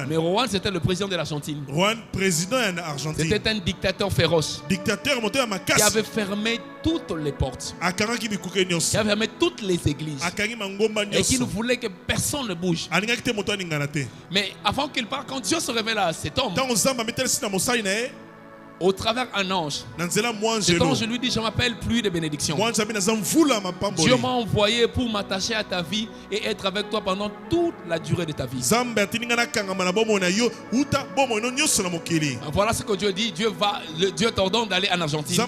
Mais Juan c'était le président de l'Argentine. C'était un dictateur féroce. Qui avait fermé toutes les portes. Qui avait fermé toutes les églises. Et qui ne voulait que personne ne bouge. Mais avant qu'il parte, quand Dieu se révèle à cet homme, au travers un ange, cet ange lui dit je m'appelle pluie de bénédiction. Dieu m'a envoyé pour m'attacher à ta vie et être avec toi pendant toute la durée de ta vie. Voilà ce que Dieu dit. Dieu t'ordonne d'aller en Argentine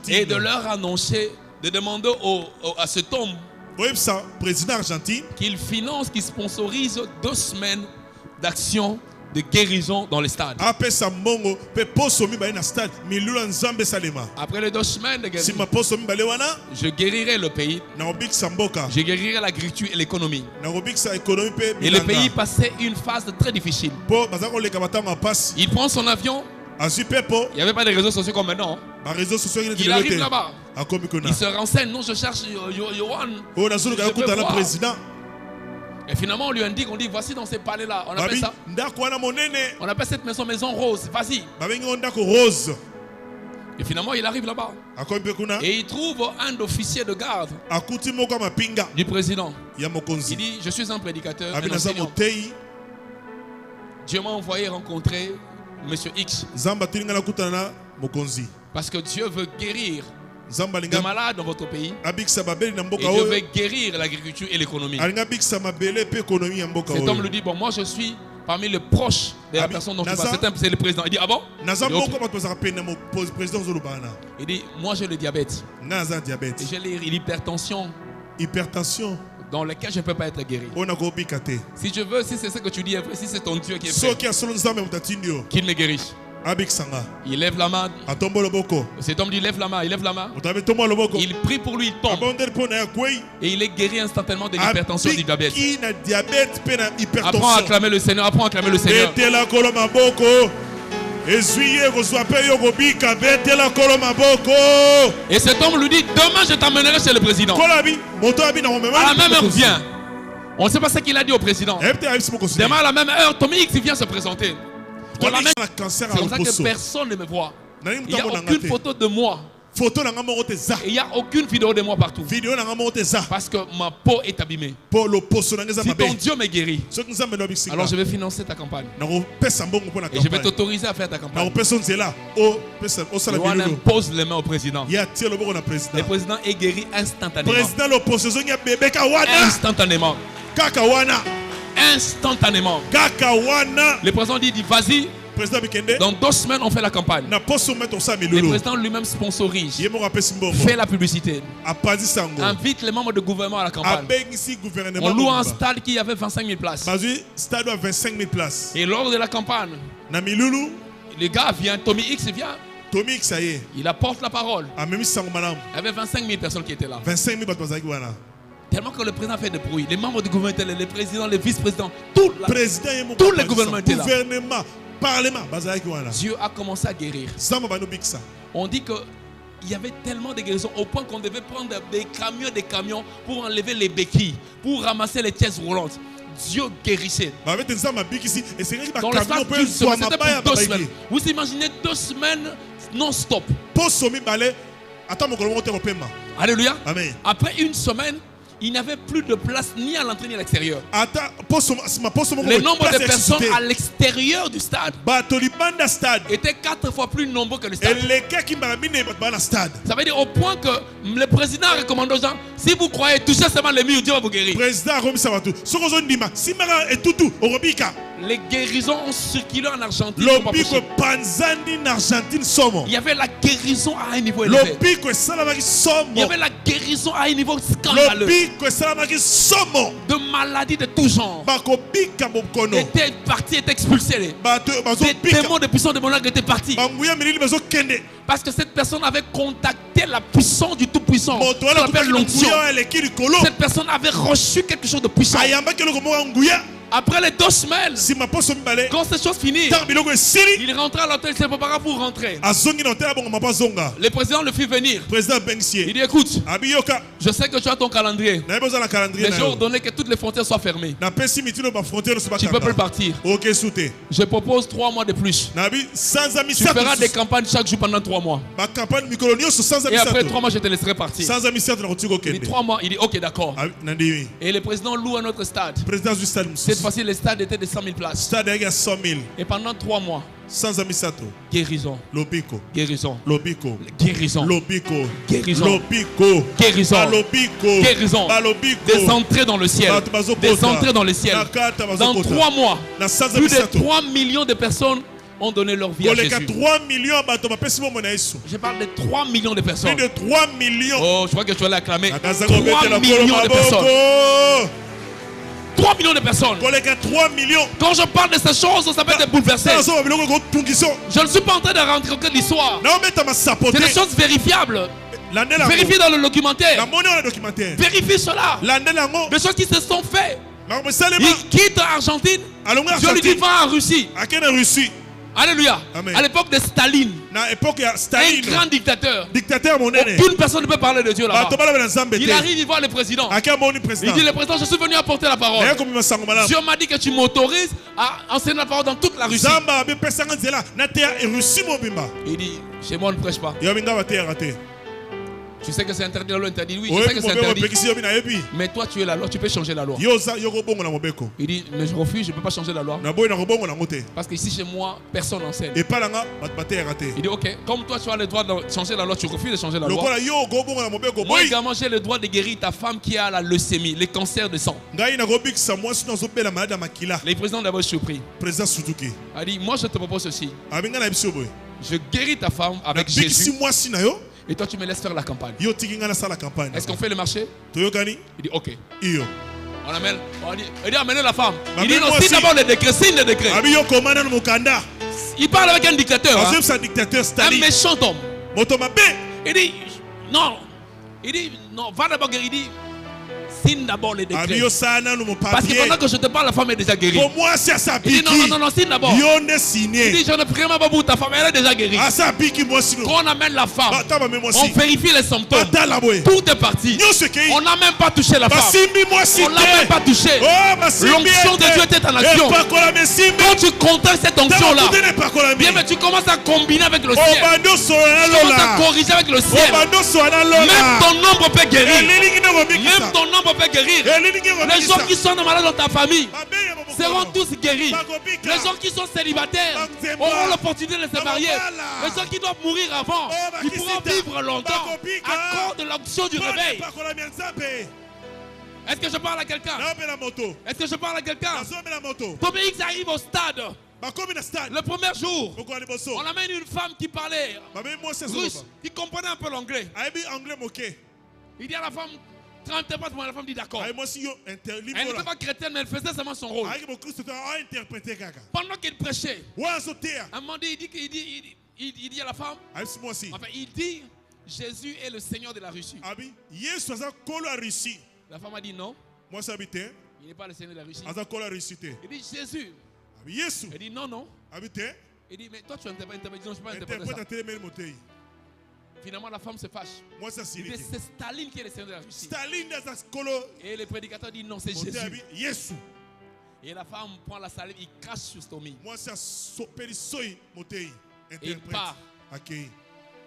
et de leur annoncer, de demander à cet homme qu'il finance, qu'il sponsorise 2 semaines d'action de guérison dans les stades. Après les 2 semaines de guérison, je guérirai le pays. Je guérirai l'agriculture et l'économie. Et le pays passait une phase très difficile. Il prend son avion. Il n'y avait pas de réseaux sociaux comme maintenant. Il arrive là-bas. Il se renseigne. Non, je cherche Yohan. Et finalement on lui indique, on dit voici dans ces palais-là. On appelle ça. On appelle cette maison rose. Vas-y. Et finalement il arrive là-bas. Et il trouve un officier de garde du président. Il dit je suis un prédicateur, un enseignant. Dieu m'a envoyé rencontrer Monsieur X. Parce que Dieu veut guérir de malades dans votre pays. Et Dieu veut guérir l'agriculture et l'économie. Cet homme lui dit, bon, moi je suis parmi les proches de la personne dont tu parles. C'est le président. Il dit, ah bon? Il dit, moi j'ai le diabète. Et j'ai l'hypertension. Dans lequel je ne peux pas être guéri. Si je veux, si c'est ce que tu dis, si c'est ton Dieu qui est prêt, qu'il me guérisse. Il lève la main. Cet homme dit lève la main, il lève la main. Il prie pour lui, il tombe. Et il est guéri instantanément de l'hypertension et du diabète. Apprends à acclamer le Seigneur, apprends à acclamer le Seigneur. Et cet homme lui dit, demain je t'emmènerai chez le président. À la même heure, viens. On ne sait pas ce qu'il a dit au président. Demain à la même heure, Tommy X vient se présenter. C'est pour ça que personne ne me voit. Il n'y a aucune photo de moi. Et il n'y a aucune vidéo de moi partout. Parce que ma peau est abîmée. Si ton Dieu me guérit, alors je vais financer ta campagne. Et je vais t'autoriser à faire ta campagne. On impose les mains au président. Le président est guéri instantanément. Instantanément. Instantanément. Le président dit vas-y. Dans 2 semaines, on fait la campagne. Le président lui-même sponsorise. Fait la publicité. Invite les membres du gouvernement à la campagne. On loue un stade qui avait 25 000 places. Et lors de la campagne, le gars vient, Tommy X vient. Il apporte la parole. Il y avait 25 000 personnes qui étaient là. Tellement que le président fait de bruit. Les membres du gouvernement étaient là, les présidents, les vice-présidents, tous les gouvernements étaient là. Dieu a commencé à guérir. On dit qu'il y avait tellement de guérisons au point qu'on devait prendre des camions pour enlever les béquilles, pour ramasser les pièces roulantes. Dieu guérissait. Dans l'espace d'une semaine, c'était pour 2 semaines. Vous imaginez 2 semaines non-stop. Alléluia. Amen. Après 1 semaine, il n'y avait plus de place ni à l'entrée ni à l'extérieur. Le nombre de personnes à l'extérieur du stade était 4 fois plus nombreux que le stade. Ça veut dire au point que le président a recommandé aux gens, si vous croyez toucher seulement les murs, Dieu va vous guérir. Les guérisons ont circulé en Argentine. Il y avait la guérison à un niveau élevé. Il y avait la guérison à un niveau scandaleux. De maladies de tout genre étaient partis, étaient expulsés. Des démons de puissance démoniaque étaient partis. Parce que cette personne avait contacté la puissance du Tout-Puissant. Ça s'appelle l'onction. Cette personne avait reçu quelque chose de puissant. Après les 2 semaines, quand cette chose finit, il rentrait à l'hôtel, il se prépara pour rentrer. Le président le fit venir. Il dit écoute, je sais que tu as ton calendrier. Les jours donnés que toutes les frontières soient fermées. Tu ne peux plus partir. Je propose 3 mois de plus. Tu feras des campagnes chaque jour pendant 3 mois. Et après 3 mois, je te laisserai partir. Il dit 3 mois, il dit ok d'accord. Et le président loue un autre stade. Cette fois-ci, le stade était de 100 000 places. Et pendant 3 mois, guérison. Guérison. Guérison. Guérison. Guérison. Des entrées dans le ciel. Des entrées dans le ciel. Dans 3 mois, plus de 3 millions de personnes ont donné leur vie à Jésus. Je parle de 3 millions de personnes. Plus de 3 millions. Oh, je crois que tu vas l'acclamer. 3 millions de personnes. 3 millions de personnes. Quand je parle de ces choses, ça peut être bouleversé. Je ne suis pas en train de rentrer dans l'histoire. C'est des choses vérifiables. Vérifie dans le documentaire. Vérifie cela. Des choses qui se sont faites. Il quitte l'Argentine. Dieu lui dit va en Russie. Alléluia. Amen. À l'époque de Staline, un grand dictateur. Aucune personne ne peut parler de Dieu là-bas. Il arrive, il voit le président. Il dit le président, je suis venu apporter la parole. Dieu m'a dit que tu m'autorises à enseigner la parole dans toute la Russie. Il dit, chez moi on ne prêche pas. Tu sais que c'est interdit, la loi interdit. Oui, je sais que c'est interdit. Mais toi, tu es la loi, tu peux changer la loi. Il dit, mais je refuse, je ne peux pas changer la loi. Parce qu'ici chez moi, personne n'enseigne. Il dit, ok, comme toi tu as le droit de changer la loi, tu refuses de changer la loi. Moi également, j'ai le droit de guérir ta femme qui a la leucémie, les cancers de sang. Les présidents d'abord surpris. Il dit, moi je te propose ceci. Je guéris ta femme avec Jésus. Et toi tu me laisses faire la campagne. Est-ce qu'on fait le marché? Il dit ok. On amène, il dit amenez la femme. Il dit non, signe d'abord le décret, signe le décret. Il parle avec un dictateur. Un méchant homme. Il dit non. Il dit non, va d'abord guérir. Il dit signe d'abord les décrets. Parce que pendant que je te parle, la femme est déjà guérie. Il dit non, signe d'abord. Il dit je ne prie pas pour ta femme, elle est déjà guérie. Quand on amène la femme, on vérifie les symptômes. Tout est parti. On n'a même pas touché la femme. On n'a même pas touché. L'onction de Dieu était en action. Quand tu contactes cette onction-là, bien, mais tu commences à combiner avec le ciel. Tu commences à corriger avec le ciel. Même ton nombre peut guérir. Même ton nombre peut guérir. Les gens qui sont malades dans ta famille seront tous guéris. Les gens qui sont célibataires auront l'opportunité de se marier. Les gens qui doivent mourir avant, ils pourront vivre longtemps à cause de l'onction du réveil. Est-ce que je parle à quelqu'un? Est-ce que je parle à quelqu'un? Tommy X arrive au stade. Le premier jour, on amène une femme qui parlait russe, qui comprenait un peu l'anglais. Il dit à la femme, 30 pas, la femme dit d'accord. Elle n'était pas chrétienne, mais elle faisait seulement son rôle. Pendant qu'il prêchait, un moment il dit à la femme, enfin, il dit Jésus est le Seigneur de la Russie. La femme a dit non. Il n'est pas le Seigneur de la Russie. Il dit Jésus. Elle dit non. Il dit mais toi tu interprètes, non, je ne peux pas interpréter ça. Finalement, la femme se fâche. Il dit c'est Staline qui est le Seigneur de la Russie. Et le prédicateur dit non, c'est Jésus. Et la femme prend la salive, il crache sur Tommy. Et il part.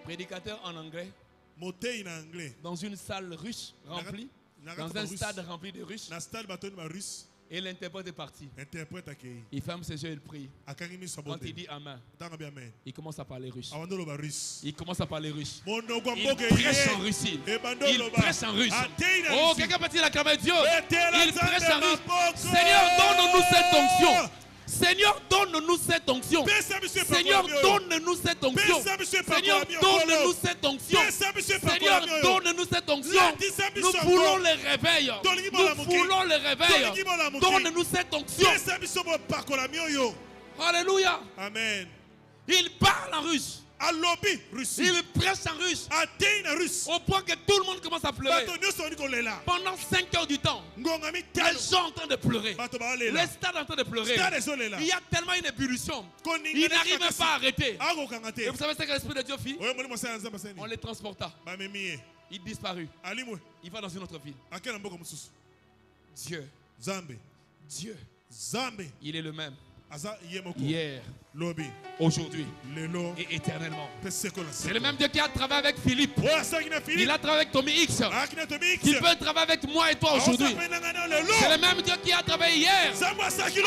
Prédicateur en anglais. Dans une salle russe remplie. Dans un stade rempli de Russes. Et l'interprète est parti. Il ferme ses yeux et il prie. Quand il dit Amen, il commence à parler russe. Il commence à parler russe. Il prêche en Russie. Il prêche en russe. Oh, quelqu'un peut-il acclamer Dieu? Il prêche en russe. Seigneur, donne-nous cette onction. Seigneur, donne-nous cette onction. Seigneur, donne-nous cette onction. Seigneur, donne-nous cette onction. Seigneur, donne-nous cette onction. Nous voulons les réveils. Nous voulons les réveils. Donne-nous cette onction. Alléluia. Amen. Il parle en russe. Il prêche en russe. Au point que tout le monde commence à pleurer. Pendant 5 heures du temps, les gens en train de pleurer. Les stades en train de pleurer. Il y a tellement une ébullition. Il n'arrive même pas à arrêter. Et vous savez ce que l'Esprit de Dieu fit? On les transporta. Il disparut. Il va dans une autre ville. Dieu. Il est le même. Hier, aujourd'hui et éternellement. C'est le même Dieu qui a travaillé avec Philippe. Il a travaillé avec Tommy X. Qui peut travailler avec moi et toi aujourd'hui. C'est le même Dieu qui a travaillé hier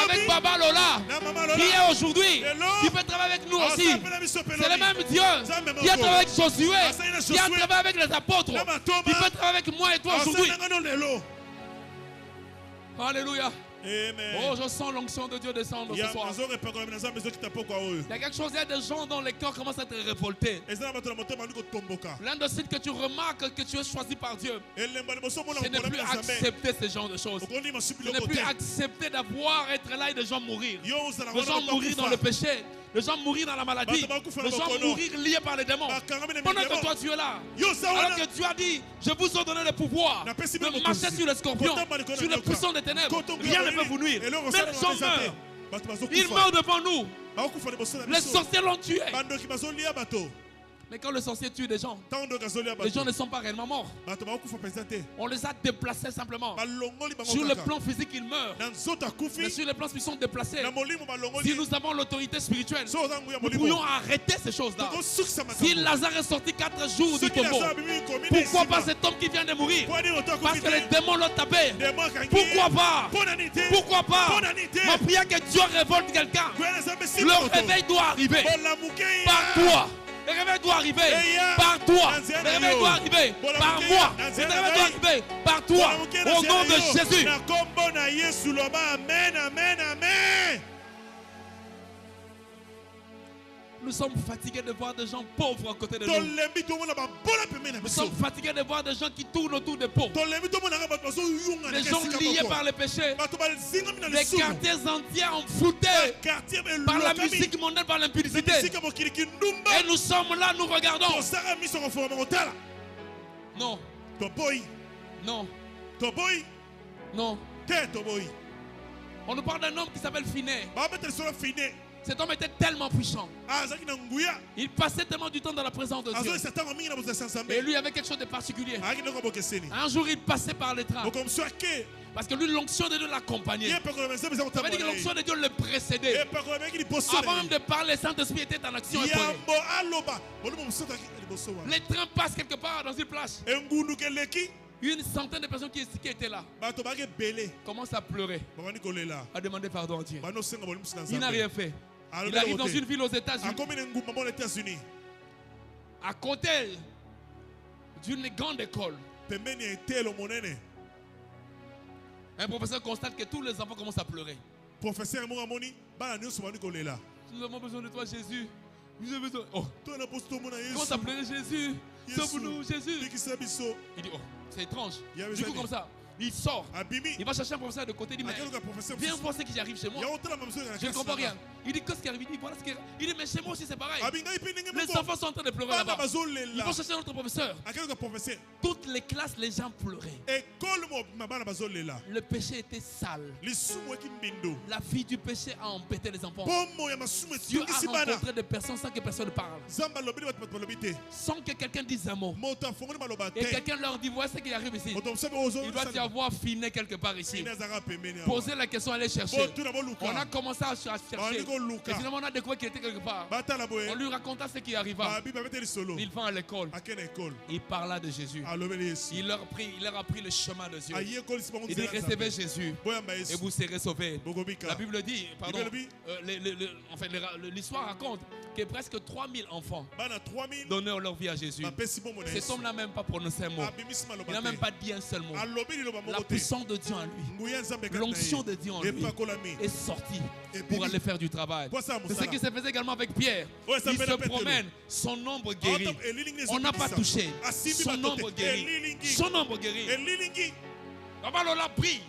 avec Baba Lola. Qui est aujourd'hui. Qui peut travailler avec nous aussi. C'est le même Dieu qui a travaillé avec Josué. Qui a travaillé avec les apôtres. Qui peut travailler avec moi et toi aujourd'hui. Alléluia. Amen. Oh, je sens l'onction de Dieu descendre ce soir. Il y a quelque chose, il y a des gens dont les cœurs commencent à être révoltés. L'un des signes que tu remarques que tu es choisi par Dieu, c'est ne plus accepter ce genre de choses. C'est ne plus accepter d'avoir être là et de gens mourir. Les gens mourir dans le péché. Les gens mourir dans la maladie. Les gens mourir liés par les démons. Pendant que toi tu es là. Alors que Dieu a dit, je vous ai donné le pouvoir de marcher sur les scorpions, sur les puissants des ténèbres. Rien ne peut vous nuire. Mais les gens meurent. Ils meurent devant nous. Les sorciers l'ont tué. Mais quand le sorcier tue des gens, les gens ne sont pas réellement morts. On les a déplacés simplement. Sur le plan physique, ils meurent. Mais sur le plan spirituel, ils sont déplacés. Si nous avons l'autorité spirituelle, nous pourrions arrêter ces choses-là. Si Lazare est sorti 4 jours du tombeau, pourquoi pas cet homme qui vient de mourir? Parce que les démons l'ont tapé. Pourquoi pas? Pourquoi pas? Ma prière que Dieu révolte quelqu'un. Le réveil doit arriver par toi. Le réveil doit arriver par toi. Le réveil doit arriver par moi. Le réveil doit arriver par toi. Au nom de Jésus. Amen, amen, amen. Nous sommes fatigués de voir des gens pauvres à côté de nous. Nous sommes fatigués de voir des gens qui tournent autour des pauvres. Des gens liés par le péché. Des quartiers entiers enfoutés par la musique mondaine, par l'impudicité. Et nous sommes là, nous regardons. Non. Non. Non. On nous parle d'un homme qui s'appelle Finet. Cet homme était tellement puissant. Il passait tellement du temps dans la présence de Dieu. Et lui avait quelque chose de particulier. Un jour, il passait par les trains. Parce que lui, l'onction de Dieu l'accompagnait. Ça veut dire que l'onction de Dieu le précédait. Avant même de parler, le Saint-Esprit était en action. Les trains passent quelque part dans une place. Une centaine de personnes qui étaient là commencent à pleurer, à demander pardon à Dieu. Il n'a rien fait. Il arrive dans une ville aux États-Unis, à côté d'une grande école. Un professeur constate que tous les enfants commencent à pleurer. Nous avons besoin de toi, Jésus. Nous avons besoin. Oh, commence à pleurer, Jésus. Sauve-nous, Jésus. Il dit, oh, c'est étrange. Du coup, comme ça, il sort. Il va chercher un professeur de côté. Il dit, mais viens voir ce qui arrive chez moi. Je ne comprends rien. Il dit, qu'est-ce qui arrive? Il dit, voilà ce qui arrive. Il dit, mais chez moi aussi c'est pareil. Les enfants sont en train de pleurer là-bas. Ils vont chercher un autre professeur. Toutes les classes, les gens pleuraient. Le péché était sale. La vie du péché a empêté les enfants. Dieu a rencontré des personnes sans que personne ne parle. Sans que quelqu'un dise un mot. Et quelqu'un leur dit, voilà ce qui arrive ici. Il doit y avoir Finet quelque part ici. Poser la question, aller chercher. On a commencé à chercher. Et finalement on a découvert qu'il était quelque part. On lui raconta ce qui arriva. Il va à l'école. Il parla de Jésus. Il leur a pris le chemin de Dieu. Il dit, recevez Jésus et vous serez sauvés. La Bible dit, pardon, l'histoire raconte que presque 3000 enfants donnèrent leur vie à Jésus. Cet homme n'a même pas prononcé un mot. Il n'a même pas dit un seul mot. La puissance de Dieu en lui, l'onction de Dieu en lui est sortie pour aller faire du travail. C'est ce qui se faisait également avec Pierre. Il se promène, son ombre guérit. On n'a pas touché. Son ombre guérit. Son ombre guérit. Papa Lola prie.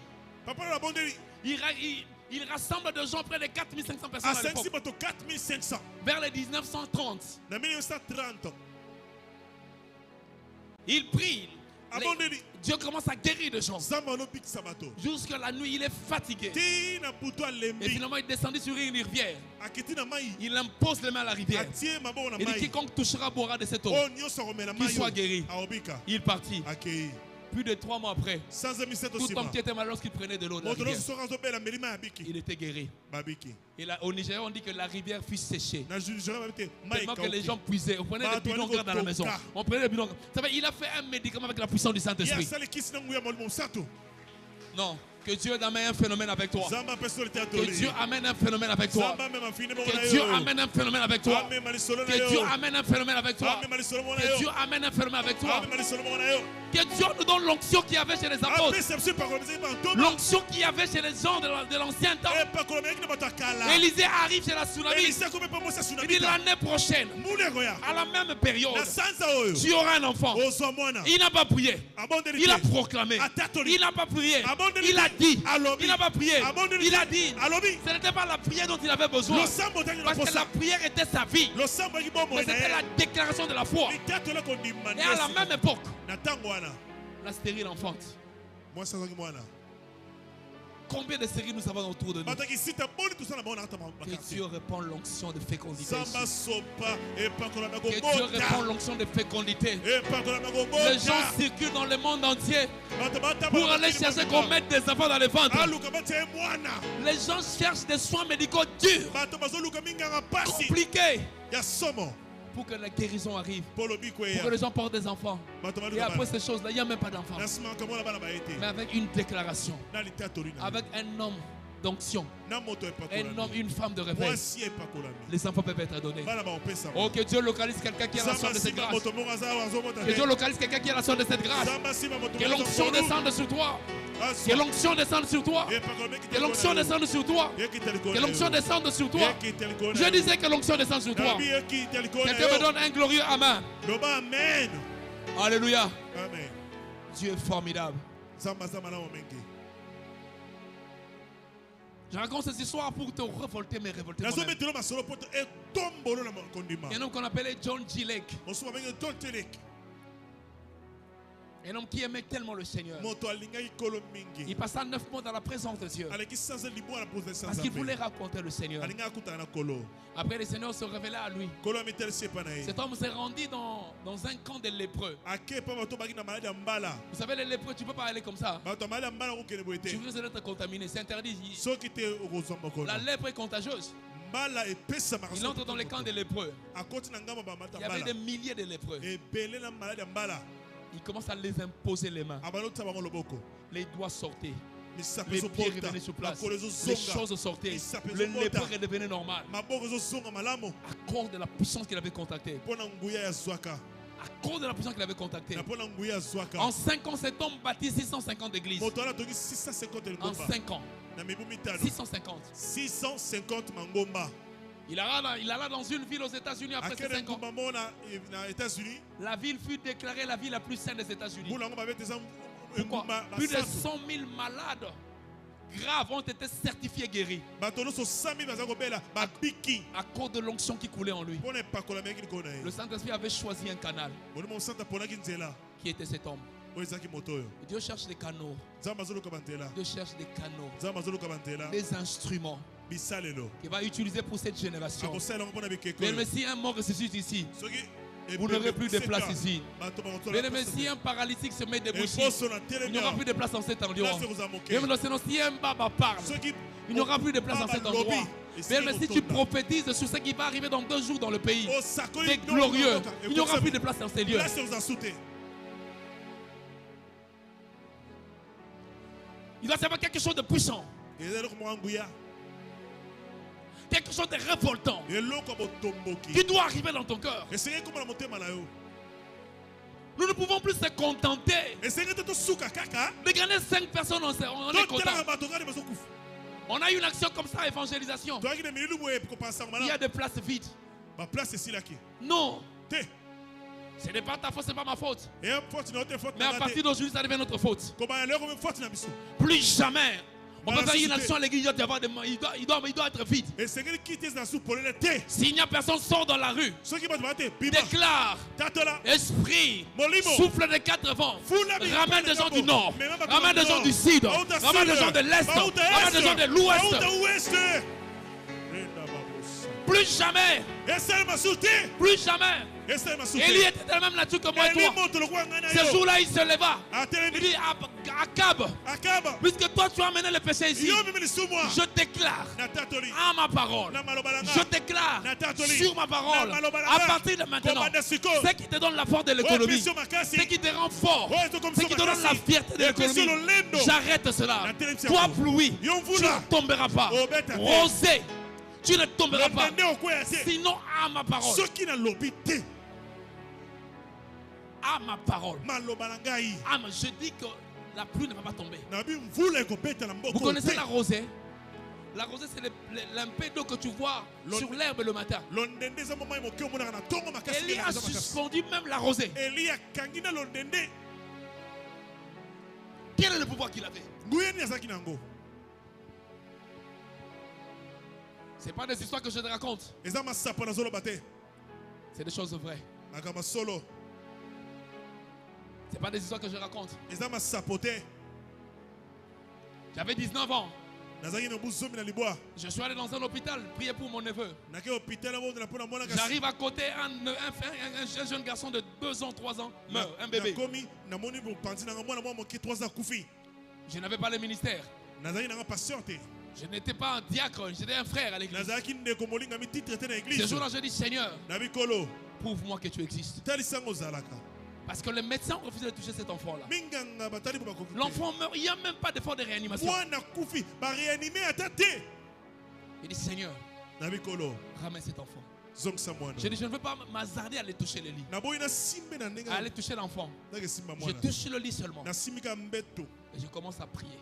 Il rassemble de gens, près de 4500 personnes à l'époque. Vers les 1930. Il prie. Dieu commence à guérir des gens. Jusqu'à la nuit, il est fatigué. Et finalement, il descendit sur une rivière. Il impose les mains à la rivière. Il dit, quiconque touchera boira de cette eau, qu'il soit guéri. Il partit. Plus de 3 mois après, tout homme qui était malade lorsqu'il prenait de l'eau de la rivière, il était guéri. Et là, au Nigeria, on dit que la rivière fut séchée. Tellement que les gens puisaient. On prenait des bidons dans la maison. On prenait des bidons. Il a fait un médicament avec la puissance du Saint-Esprit. Non. Que Dieu amène un phénomène avec toi. Que Dieu amène un phénomène avec toi. Que Dieu amène un phénomène avec toi. Que Dieu amène un phénomène avec toi. Que Dieu amène un phénomène avec toi. Que Dieu nous donne l'onction qu'il y avait chez les apôtres. L'onction qu'il y avait chez les gens de l'ancien temps. Élisée arrive chez la tsunami. Il dit l'année prochaine, à la même période, tu auras un enfant. Il n'a pas prié. Il a proclamé. Il n'a pas prié. Il a dit. Il n'a pas prié. Il a dit. Ce n'était pas la prière dont il avait besoin. Parce que la prière était sa vie. Mais c'était la déclaration de la foi. Et à la même époque, la stérile enfante. combien de séries nous avons autour de nous. Que Dieu répand l'onction de fécondité. Que Dieu répand l'onction de fécondité. Les gens circulent dans le monde entier pour aller chercher qu'on mette des enfants dans les ventres. Les gens cherchent des soins médicaux durs, compliqués, pour que la guérison arrive, pour que les gens portent des enfants. Et après ces choses-là, il n'y a même pas d'enfants. Mais avec une déclaration, avec un homme d'onction, un homme, une femme de réveil, les enfants peuvent être donnés. Oh, que Dieu localise quelqu'un qui a la soin de cette grâce. Que Dieu localise quelqu'un qui a la soin de cette grâce. Que l'onction descende sur toi. Que l'onction descende sur toi. Que l'onction descende sur toi. Que l'onction descende sur toi. Je disais que l'onction descende sur toi. Quelqu'un me donne un glorieux amen. Alléluia. Dieu est formidable. Je raconte cette histoire pour te révolter, mais révolter moi-même. Il y a un homme qu'on appelait John G. Lake. Un homme qui aimait tellement le Seigneur. Il passa 9 mois dans la présence de Dieu. Parce qu'il voulait raconter le Seigneur. Après, le Seigneur se révéla à lui. Cet homme s'est rendu dans un camp de lépreux. Vous savez, les lépreux, tu ne peux pas aller comme ça. Tu risques d'être contaminé. C'est interdit. La lèpre est contagieuse. Il entre dans les camps des lépreux. Il y avait des milliers de lépreux. Il commence à les imposer les mains. Les doigts sortaient. Les pieds revenaient sur place. Les choses sortaient. Le lépreux redevenait normal. À cause de la puissance qu'il avait contactée. À cause de la puissance qu'il avait contactée. En 5 ans, cet homme bâtit 650 églises. En 5 ans. 650 mangomba. Il alla dans une ville aux États-Unis après ces 5 ans. La ville fut déclarée la ville la plus saine des États-Unis. Pourquoi? Plus de 100 000 malades graves ont été certifiés guéris. À cause de l'onction qui coulait en lui. Le Saint-Esprit avait choisi un canal. Qui était cet homme? Dieu cherche des canaux. Dieu cherche des canaux. Des instruments qu'il va utiliser pour cette génération. Mais si un mort ressuscite ici, vous n'aurez plus de place ici. Mais si un paralytique se met debout ici, il n'y aura plus de place dans cet endroit. Mais si un baba parle, il n'y aura plus de place dans cet endroit. Mais si tu prophétises sur ce qui va arriver dans 2 jours dans le pays, c'est glorieux. Il n'y aura plus de place dans ces lieux. Il va y avoir quelque chose de puissant. Quelque chose de révoltant qui doit arriver dans ton cœur. Nous ne pouvons plus se contenter de gagner 5 personnes, on est content. On a une action comme ça, évangélisation. Il y a des places vides. Non. Ce n'est pas ta faute, ce n'est pas ma faute. Mais à partir d'aujourd'hui, ça devient notre faute. Plus jamais. On va faire une action à l'église, il doit être vide. S'il n'y a personne, sort dans la rue. Déclare. Esprit. Souffle de 4 vents. Ramène des gens du nord. Ramène des gens du sud. Ramène des gens de l'est. Ramène des gens de l'ouest. Plus jamais. Plus jamais. Élie était de la même nature que moi et toi. Ce jour-là, il se leva. Il dit Akab, puisque toi tu as amené le péché ici, je décllare à ma parole, je déclare sur ma parole, à partir de maintenant, ce qui te donne la force de l'économie, ce qui te rend fort, ce qui te donne la fierté de l'économie, j'arrête cela. Toi, pluie, tu ne tomberas pas. Rosée, tu ne tomberas pas. Sinon, à ma parole. À ma parole. Je dis que la pluie ne va pas tomber. Vous connaissez la rosée? La rosée, c'est l'impé d'eau que tu vois sur l'herbe le matin. Élie a suspendu même la rosée. Quel est le pouvoir qu'il avait? Ce n'est pas des histoires que je te raconte. C'est des choses vraies. Ce n'est pas des histoires que je raconte. J'avais 19 ans. Je suis allé dans un hôpital, prier pour mon neveu. J'arrive à côté, un jeune garçon de 2 ans, 3 ans, meurt, un bébé. Je n'avais pas le ministère. Je n'étais pas un diacre, j'étais un frère à l'église. Ce jour-là, je dis, Seigneur, prouve-moi que tu existes. Parce que les médecins ont refusé de toucher cet enfant-là. L'enfant meurt, il n'y a même pas d'effort de réanimation. Il dit, Seigneur, ramène cet enfant. Je dis, je ne veux pas m'hasarder à aller toucher le lit, à aller toucher l'enfant. Je touche le lit seulement. Et je commence à prier.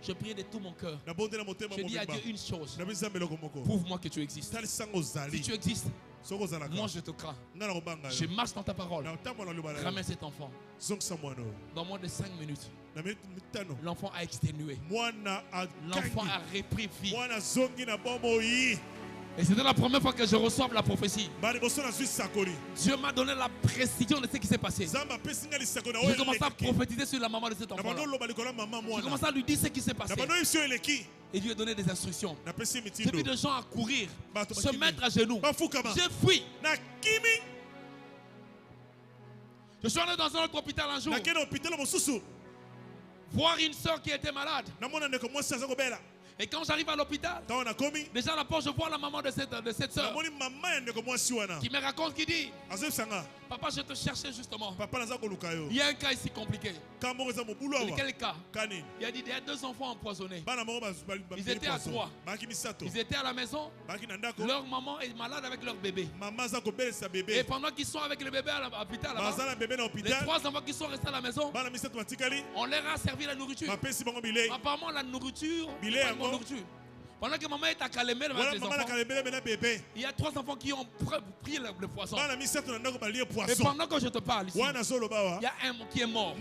Je prie de tout mon cœur. Je dis à Dieu une chose. Prouve-moi que tu existes. Si tu existes, moi je te crains. Je marche dans ta parole. Ramène cet enfant. Dans moins de 5 minutes, l'enfant a exténué. L'enfant a repris vie. Et c'était la première fois que je reçois la prophétie. Dieu m'a donné la précision de ce qui s'est passé. J'ai commencé à prophétiser sur la maman de cet enfant. J'ai commencé à lui dire ce qui s'est passé. Et lui a donné des instructions. J'ai vu des gens à courir, se mettre à genoux. J'ai fui. Je suis allé dans un autre hôpital un jour, voir une soeur qui était malade. Et quand j'arrive à l'hôpital, déjà à la porte, je vois la maman de cette soeur qui me raconte, qui dit, papa, je te cherchais justement. Il y a un cas ici compliqué. Quel cas? Il a dit, il y a 2 enfants empoisonnés. Ils étaient à 3. Ils étaient à la maison. Leur maman est malade avec leur bébé. Et pendant qu'ils sont avec le bébé à l'hôpital, les 3 enfants qui sont restés à la maison, on leur a servi la nourriture. Apparemment, la nourriture. Pendant que maman est à Calémé avec les enfants, il y a 3 enfants qui ont pris le poisson. Et pendant que je te parle ici, il y a un qui est mort.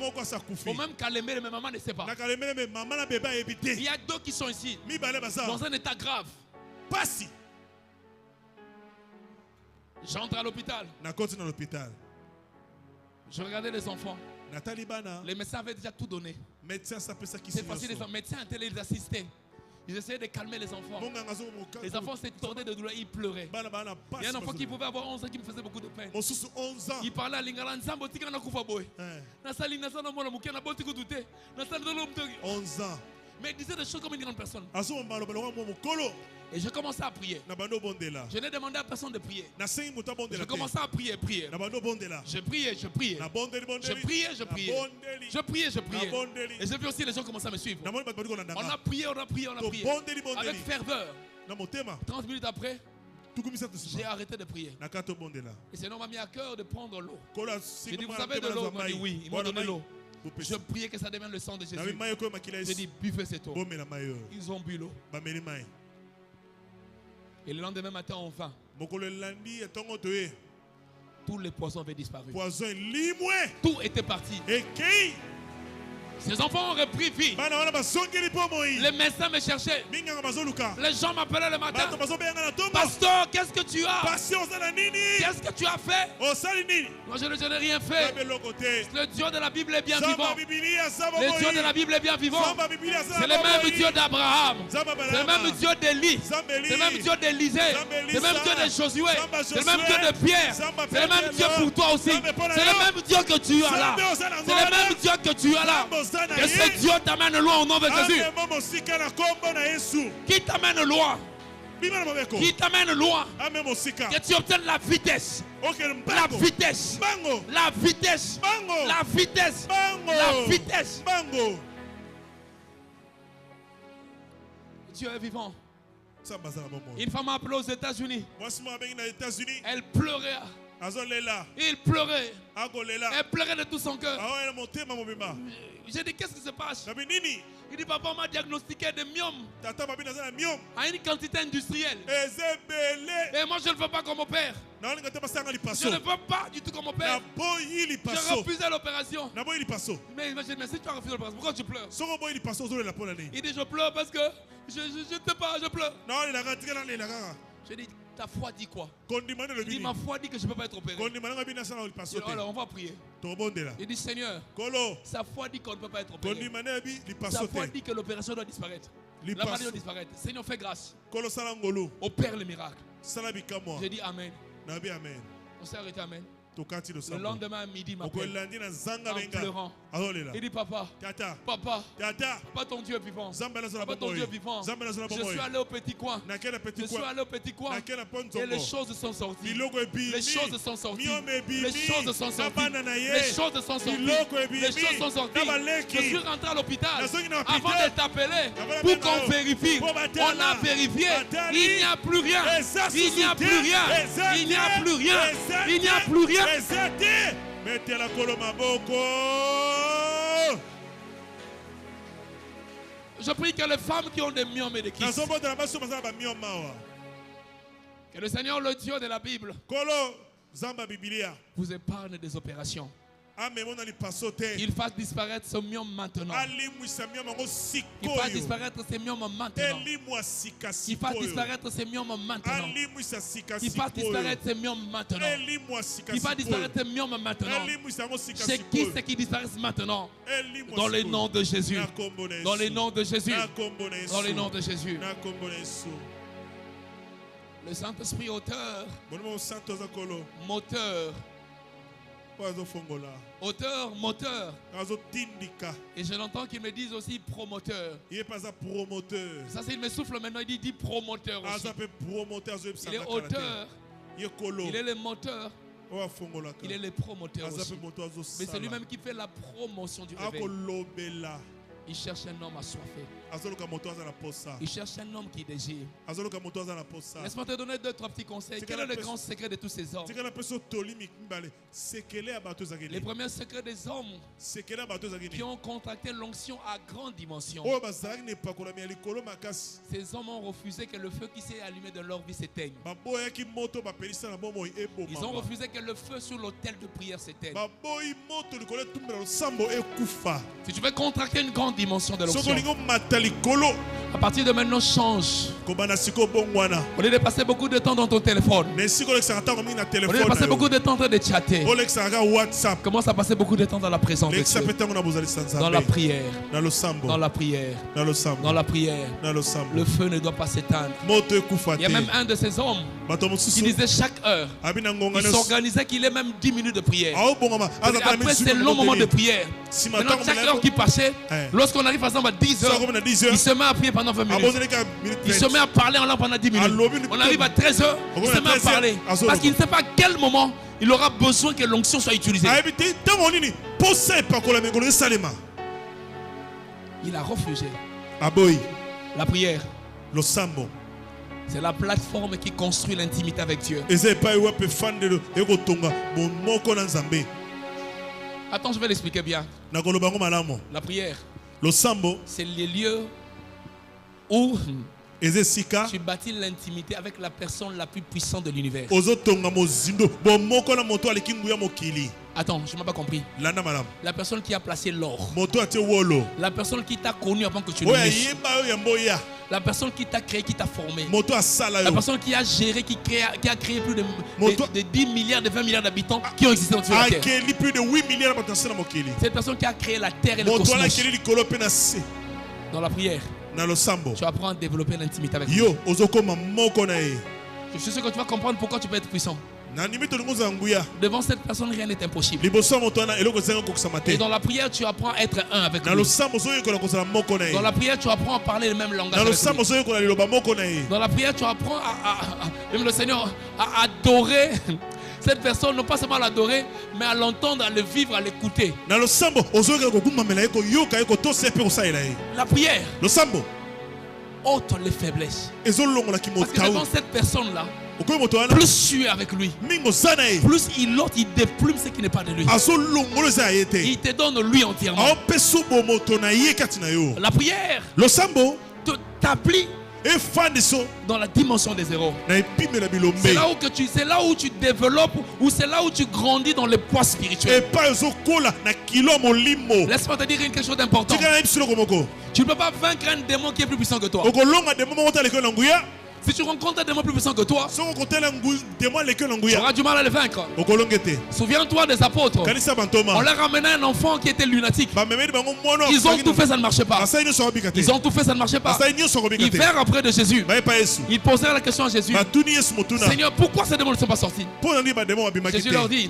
Au même Calémé, mais maman ne sait pas. Il y a 2 qui sont ici, dans un état grave. J'entre à l'hôpital. Je regardais les enfants. Les médecins avaient déjà tout donné. C'est facile, les médecins étaient les assister. Ils essayaient de calmer les enfants. Les enfants s'étaient tordés de douleur, ils pleuraient. Il y a un enfant qui pouvait avoir 11 ans qui me faisait beaucoup de peine. Il parlait à Lingala, 11 ans. Mais il disait des choses comme une grande personne. Et je commençais à prier. Je n'ai demandé à personne de prier. Je commençais à prier. Je priais. Je priais. Et j'ai vu aussi les gens commencer à me suivre. On a prié. Avec ferveur. 30 minutes après, j'ai arrêté de prier. Et Seigneur m'a mis à cœur de prendre l'eau. J'ai dit, vous avez de l'eau? Il m'a dit oui. Ils m'ont donné l'eau. Je priais que ça devienne le sang de Jésus. J'ai dit, buvez cette eau. Ils ont bu l'eau. Et le lendemain matin, enfin, tous les poissons avaient disparu. Tout était parti. Ces enfants ont repris vie. Les médecins me cherchaient. Les gens m'appelaient le matin. Pasteur, qu'est-ce que tu as? Qu'est-ce que tu as fait? Moi, je n'ai rien fait. Le Dieu de la Bible est bien vivant. Le Dieu de la Bible est bien vivant. C'est le même Dieu d'Abraham. C'est le même Dieu d'Élie. C'est le même Dieu d'Élisée. C'est le même Dieu de Josué. C'est le même Dieu de Pierre. C'est le même Dieu pour toi aussi. C'est le même Dieu que tu as là. C'est le même Dieu que tu as là. Que ce Dieu t'amène loin au nom de Jésus. Qui t'amène loin? Qui t'amène loin? Que tu obtiennes la vitesse. La vitesse. La vitesse. La vitesse. La vitesse. Dieu est vivant. Une femme m'a appelé aux États-Unis. Elle pleurait. Il pleurait. Elle pleurait de tout son cœur. J'ai dit, qu'est-ce qui se passe? Il dit, papa m'a diagnostiqué de myome à une quantité industrielle. Et moi, je ne veux pas qu'on m'opère. Je ne veux pas du tout qu'on m'opère. J'ai refusé l'opération. Mais imagine, si tu as refusé l'opération, pourquoi tu pleures? Il dit, je pleure parce que je ne sais pas, je pleure. Je dis, ta foi dit quoi? Il dit, ma foi dit que je ne peux pas être opéré. Alors on va prier. Il dit, Seigneur, sa foi dit qu'on ne peut pas être opéré. Sa foi dit que l'opération doit disparaître. La maladie doit disparaître. Seigneur, fais grâce. Opère le miracle. J'ai dit Amen. On s'est arrêté Amen. Le lendemain à midi, il m'appelle en pleurant. Il dit papa, ton Dieu est vivant. Papa, ton Dieu est vivant. Je suis allé au petit coin. Et les choses sont sorties. Les choses sont sorties. Les choses sont sorties. Les choses sont sorties. Les choses sont sorties. Je suis rentré à l'hôpital avant de t'appeler pour qu'on vérifie. On a vérifié. Il n'y a plus rien. Il n'y a plus rien. Il n'y a plus rien. Il n'y a plus rien. Mettez la colombe à boko. Je prie que les femmes qui ont des myomes et des kystes, que le Seigneur, le Dieu de la Bible, vous épargne des opérations. Qu'il fasse disparaître ce myome maintenant. Qu'il fasse disparaître ces myomes maintenant. Qu'il fasse disparaître ces myomes maintenant. Qu'il fasse disparaître ces myomes maintenant. Qu'il fasse disparaître ces myomes maintenant. C'est qui c'est qui disparaissent maintenant? Dans le nom de Jésus. Dans le nom de Jésus. Dans le nom de Jésus. Le Saint-Esprit auteur, moteur, auteur, moteur. Et je l'entends qu'ils me disent aussi promoteur. Ça c'est, il me souffle maintenant, il dit promoteur aussi. Il est auteur, il est le moteur, il est le promoteur aussi. Mais c'est lui-même qui fait la promotion du réveil. Il cherche un homme assoiffé. Il cherche un homme qui désire. Laisse-moi te donner 2-3 petits conseils. Quel est le grand secret de tous ces hommes? Les premiers secrets des hommes qui ont contracté l'onction à grande dimension. Ces hommes ont refusé que le feu qui s'est allumé dans leur vie s'éteigne. Ils ont refusé que le feu sur l'autel de prière s'éteigne. Si tu veux contracter une grande dimension de l'onction, à partir de maintenant, change. Au lieu de passer beaucoup de temps dans ton téléphone, au lieu de passer beaucoup de temps en train de chatter, commence à passer beaucoup de temps dans la présence de Dieu. Dans la prière. Dans la prière. Dans la prière. Le feu ne doit pas s'éteindre. Il y a même un de ces hommes qui disait chaque heure, il s'organisait qu'il ait même 10 minutes de prière. Après ces longs moments de prière, maintenant chaque heure qui passait, lorsqu'on arrive par exemple à 10 heures, il se met à prier pendant 20 minutes. Il se met à parler en langue pendant 10 minutes. On arrive à 13 heures, il se met à parler. Parce qu'il ne sait pas à quel moment il aura besoin que l'onction soit utilisée. Il a refusé. La prière, c'est la plateforme qui construit l'intimité avec Dieu. Attends, je vais l'expliquer bien. La prière, c'est les lieux où tu bâtis l'intimité avec la personne la plus puissante de l'univers. Attends, je n'ai pas compris. La personne qui a placé l'or. La personne qui t'a connu avant que tu ne naisses. La personne qui t'a créé, qui t'a formé. La personne qui a géré, qui a créé plus de 10 milliards, de 20 milliards d'habitants qui ont existé sur la terre. Cette personne qui a créé la terre et le cosmos. Dans la prière, tu apprends à développer l'intimité avec Dieu. Je suis sûr que tu vas comprendre pourquoi tu peux être puissant. Devant cette personne, rien n'est impossible. Et dans la prière, tu apprends à être un avec lui. Dans la prière, tu apprends à parler le même langage avec lui. Dans la prière, tu apprends même le Seigneur, à adorer cette personne, non pas seulement à l'adorer, mais à l'entendre, à le vivre, à l'écouter. La prière ôte les faiblesses. Parce que devant cette personne-là, plus tu es avec lui, plus il ôte, il déplume ce qui n'est pas de lui. Il te donne lui entièrement. La prière t'établit dans la dimension des zéros. C'est là où tu développes, ou c'est là où tu grandis dans le poids spirituel. Laisse-moi te dire quelque chose d'important. Tu ne peux pas vaincre un démon qui est plus puissant que toi. Si tu rencontres un démon plus puissant que toi, tu auras du mal à le vaincre. Souviens-toi des apôtres. On leur ramenait un enfant qui était lunatique. Ils ont tout fait, ça ne marchait pas. Ils ont tout fait, ça ne marchait pas. Ils vinrent auprès de Jésus. Ils posèrent la question à Jésus. Seigneur, pourquoi ces démons ne sont pas sortis? Jésus leur dit,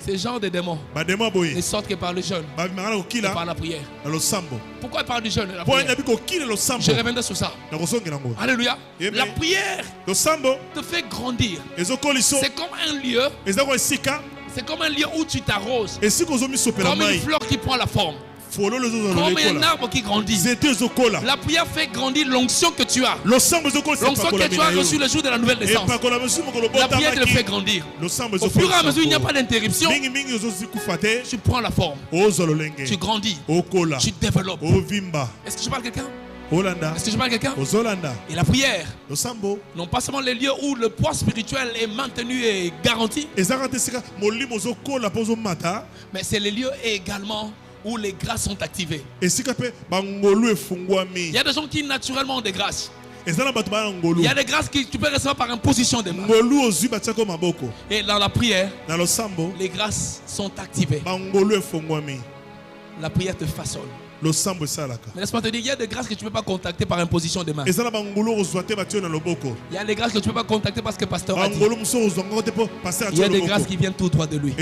ces genres de démons ne sortent que par le jeûne et par la prière. Pourquoi il parle du jeûne et la prière? Je reviendrai sur ça. Alléluia. La prière te fait grandir. C'est comme un lieu. C'est comme un lieu où tu t'arroses. Comme une fleur qui prend la forme. Comme un arbre qui grandit. La prière fait grandir l'onction que tu as. L'onction que tu as reçue le jour de la nouvelle naissance. La prière te le fait grandir. Au fur et à mesure, il n'y a pas d'interruption. Tu prends la forme. Tu grandis. Tu développes. Est-ce que je parle à quelqu'un? Est-ce que je parle à quelqu'un? Et la prière, non pas seulement les lieux où le poids spirituel est maintenu et garanti, mais c'est les lieux également où les grâces sont activées. Il y a des gens qui naturellement ont des grâces. Il y a des grâces que tu peux recevoir par imposition des mains. Et dans la prière, les grâces sont activées. La prière te façonne. Mais laisse-moi te dire, il y a des grâces que tu ne peux pas contacter par imposition des mains. Il y a des grâces que tu ne peux pas contacter parce que pasteur a dit. Il y a des grâces qui viennent tout droit de lui.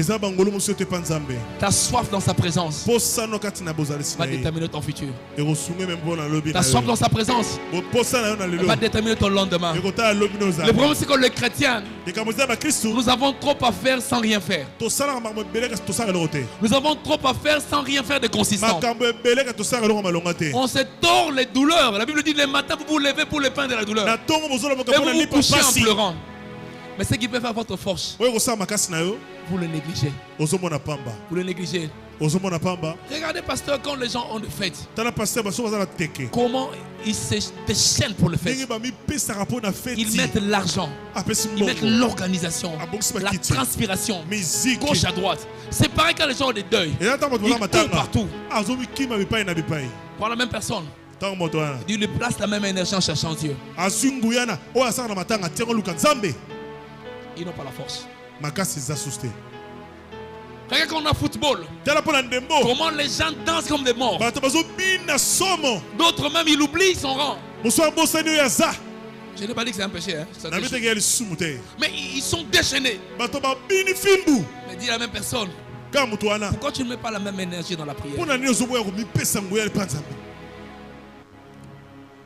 Ta soif dans sa présence va déterminer ton futur. Ta soif dans sa présence va déterminer ton lendemain. Le problème c'est que les chrétiens, nous avons trop à faire sans rien faire. Nous avons trop à faire sans rien faire de consistant. On se tord les douleurs. La Bible dit les matins vous vous levez pour le pain de la douleur. Et vous vous couchez en pleurant. Mais ce qui peut faire votre force, vous le négligez. Vous le négligez. Regardez, pasteur, quand les gens ont des fêtes, comment ils se déchaînent pour le fête. Ils mettent l'argent, ils mettent l'organisation, la transpiration, gauche à droite. C'est pareil quand les gens ont des deuils. Ils courent partout. Pour la même personne, il place la même énergie en cherchant Dieu. Ils n'ont pas la force. Regarde quand on a football, comment les gens dansent comme des morts. D'autres même ils oublient son rang. Je n'ai pas dit que c'est un péché, hein? Mais ils sont déchaînés. Mais dis à la même personne, pourquoi tu ne mets pas la même énergie dans la prière?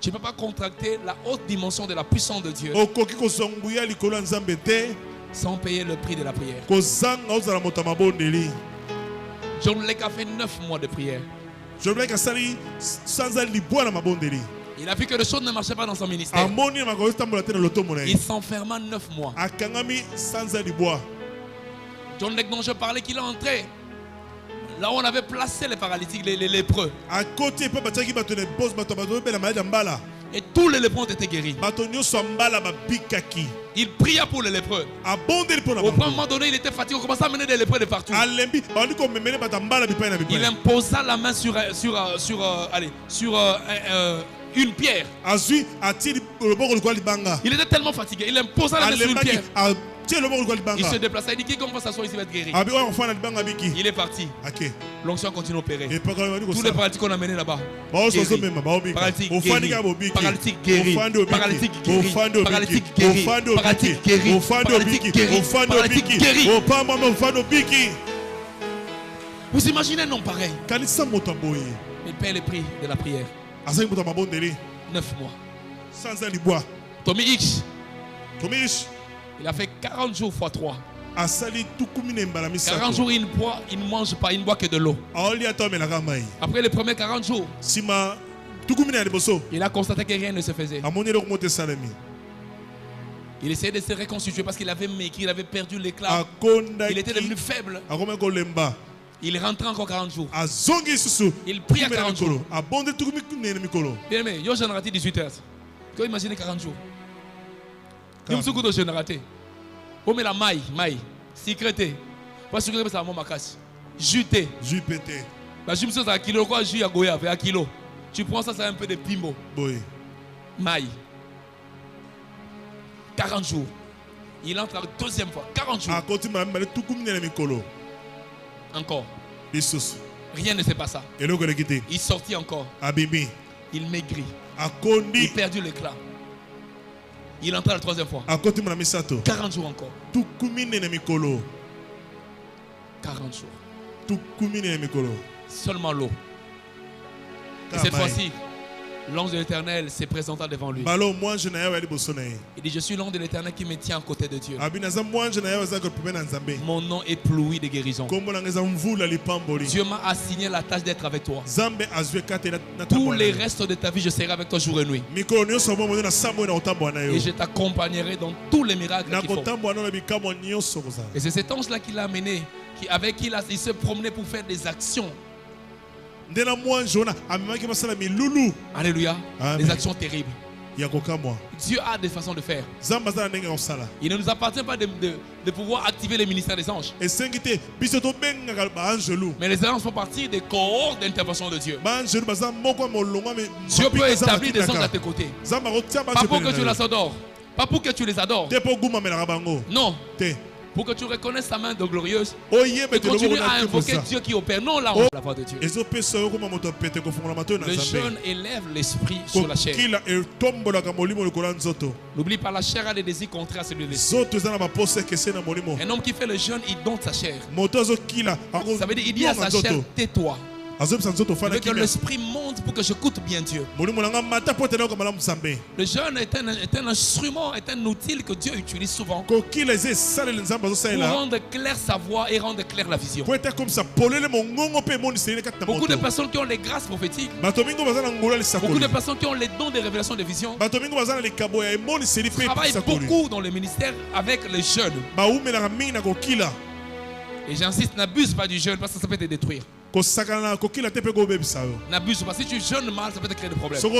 Tu ne peux pas contracter la haute dimension de la puissance de Dieu sans payer le prix de la prière. John Lake a fait 9 mois de prière. Il a vu que les choses ne marchaient pas dans son ministère. Il s'enferma 9 mois. John Lake dont je parlais, qu'il est entré là où on avait placé les paralytiques, les lépreux. Et tous les lépreux ont été guéris. Il pria pour les lépreux. Au moment donné, il était fatigué. On commençait à amener des lépreux de partout. Il imposa la main sur une pierre. Il était tellement fatigué. Il imposa la main sur une pierre. Il se déplaça. Il dit quiconque va s'asseoir ici va être guéri. Il est parti. L'onction continue à opérer. Tous les paralytiques qu'on a amenés là-bas. Paralytique guéri. Paralytique guéri. Paralytique guéri. Paralytique guéri. Paralytique guéri. Paralytique guéri. Vous imaginez un homme pareil? Il paie le prix de la prière. 9 mois. Tommy X. Il a fait 40 jours x 3. 40 jours, il ne mange pas, il ne boit que de l'eau. Après les premiers 40 jours, il a constaté que rien ne se faisait. Il essayait de se reconstituer parce qu'il avait maigri, il avait perdu l'éclat. Il était devenu faible. Il rentrait encore 40 jours. Il prie à 40 jours. Bien aimé, yo j'en ai raté 18 heures. Tu peux imaginer 40 jours. Je me suis dit que je n'ai raté. Oh mais la maille, sécrété. Pas sécrété, c'est la maman casse. Juté. Jupété. Je me suis dit à kilo, quoi, jus à goya, à kilo. Tu prends ça, c'est un peu de pimbo. Maille. 40 jours. Il entre la deuxième fois. 40 jours. Encore. Rien ne s'est passé. Il sortit encore. Il maigrit. Il perdit l'éclat. Il entra la troisième fois. 40 jours encore. 40 jours. Seulement l'eau. Et cette fois-ci, l'ange de l'Éternel s'est présenté devant lui. Il dit, je suis l'ange de l'Éternel qui me tient à côté de Dieu. Mon nom est ploui de guérison. Dieu m'a assigné la tâche d'être avec toi. Tous les restes de ta vie, je serai avec toi jour et nuit. Et je t'accompagnerai dans tous les miracles qu'il faut. Et c'est cet ange-là qui l'a amené, avec qui il se promenait pour faire des actions. Alléluia. Des actions terribles. Dieu a des façons de faire. Il ne nous appartient pas de pouvoir activer les ministères des anges. Mais les anges font partie des cohortes d'intervention de Dieu. Dieu peut établir des anges à tes côtés. Pas pour que tu les adores. Pas pour que tu les adores. Non. Pour que tu reconnaisses sa main de glorieuse et continue à invoquer Dieu qui opère, non la voix de Dieu. Le jeûne élève l'esprit sur la chair. N'oublie pas, la chair a des désirs contraires à celui de l'esprit. Un homme qui fait le jeûne, il dompte sa chair. Ça veut dire, il dit à sa chair, tais-toi. Je veux que l'esprit monte pour que j'écoute bien Dieu. Le jeûne est un instrument, est un outil que Dieu utilise souvent pour rendre clair sa voix et rendre clair la vision. Beaucoup de personnes qui ont les grâces prophétiques, beaucoup de personnes qui ont les dons de révélation de vision, travaillent beaucoup dans le ministère avec le jeûne. Et j'insiste, n'abuse pas du jeûne parce que ça peut te détruire. N'abuse pas. Si tu jeûnes mal, ça peut te créer des problèmes. Jeûne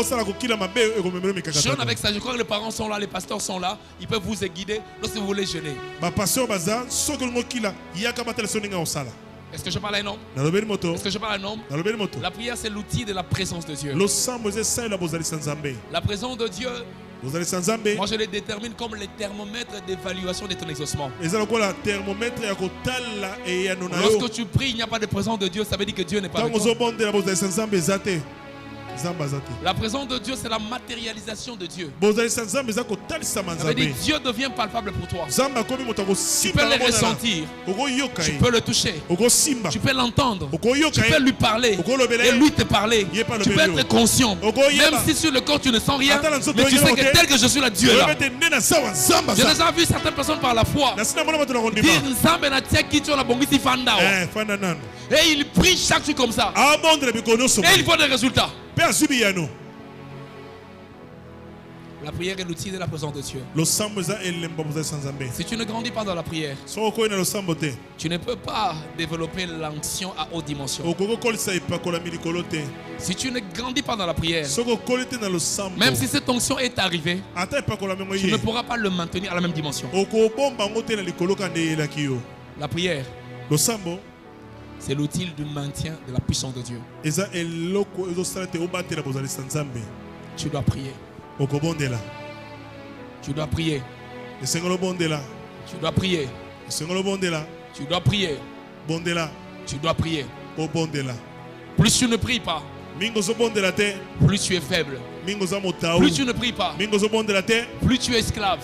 avec ça. Je crois que les parents sont là, les pasteurs sont là. Ils peuvent vous guider lorsque vous voulez jeûner. Est-ce que je parle à un homme? Est-ce que je parle à un homme? La prière, c'est l'outil de la présence de Dieu. La présence de Dieu, moi je les détermine comme les thermomètres d'évaluation de ton exaucement. Lorsque tu pries, il n'y a pas de présence de Dieu, ça veut dire que Dieu n'est pas avec toi. La présence de Dieu, c'est la matérialisation de Dieu. Ça veut dire que Dieu devient palpable pour toi. Tu peux le ressentir, tu peux le toucher, tu peux l'entendre, tu peux lui parler et lui te parler. Tu peux être conscient, même si sur le corps tu ne sens rien, mais tu sais que tel que je suis là, Dieu est là. J'ai déjà vu certaines personnes par la foi dire Nzambe na tia kicho la bongisi fanda. Et il prie chaque jour comme ça. Et il voit des résultats. La prière est l'outil de la présence de Dieu. Si tu ne grandis pas dans la prière, tu ne peux pas développer l'onction à haute dimension. Si tu ne grandis pas dans la prière, même si cette onction est arrivée, tu ne pourras pas le maintenir à la même dimension. La prière, c'est l'outil du maintien de la puissance de Dieu. Tu dois prier. Tu dois prier. Tu dois prier. Tu dois prier. Tu dois prier. Plus tu ne pries pas, plus tu es faible. Plus tu ne pries pas, plus tu es esclave.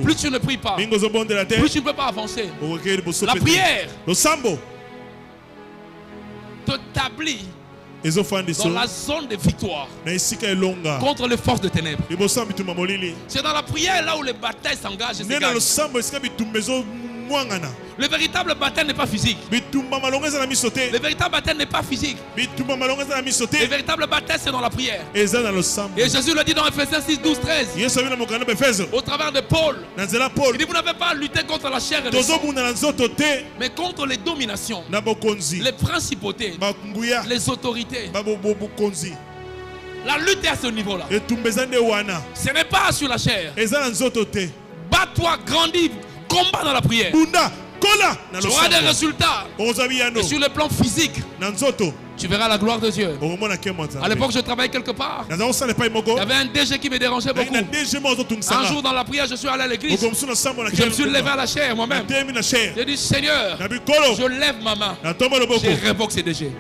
Plus tu ne pries pas, plus tu ne peux pas avancer. La prière t'établit dans la zone de victoire contre les forces de ténèbres. C'est dans la prière là où les batailles s'engagent. Le véritable bataille n'est pas physique. Le véritable bataille n'est pas physique. Le véritable bataille c'est dans la prière. Et Jésus le dit dans Ephésiens 6, 12, 13. Au travers de Paul. Il dit vous n'avez pas à lutter contre la chair et le sang, mais contre les dominations, les principautés, les autorités. La lutte est à ce niveau-là. Ce n'est pas sur la chair. Bats-toi, grandis, combat dans la prière. Tu auras des résultats. Et sur le plan physique, Tu verras la gloire de Dieu. À l'époque, je travaillais quelque part. Il y avait un DG qui me dérangeait beaucoup. Un jour dans la prière, je suis allé à l'église. Je me suis levé à la chair moi-même. J'ai dit, Seigneur, je lève ma main. Je révoque ces DG.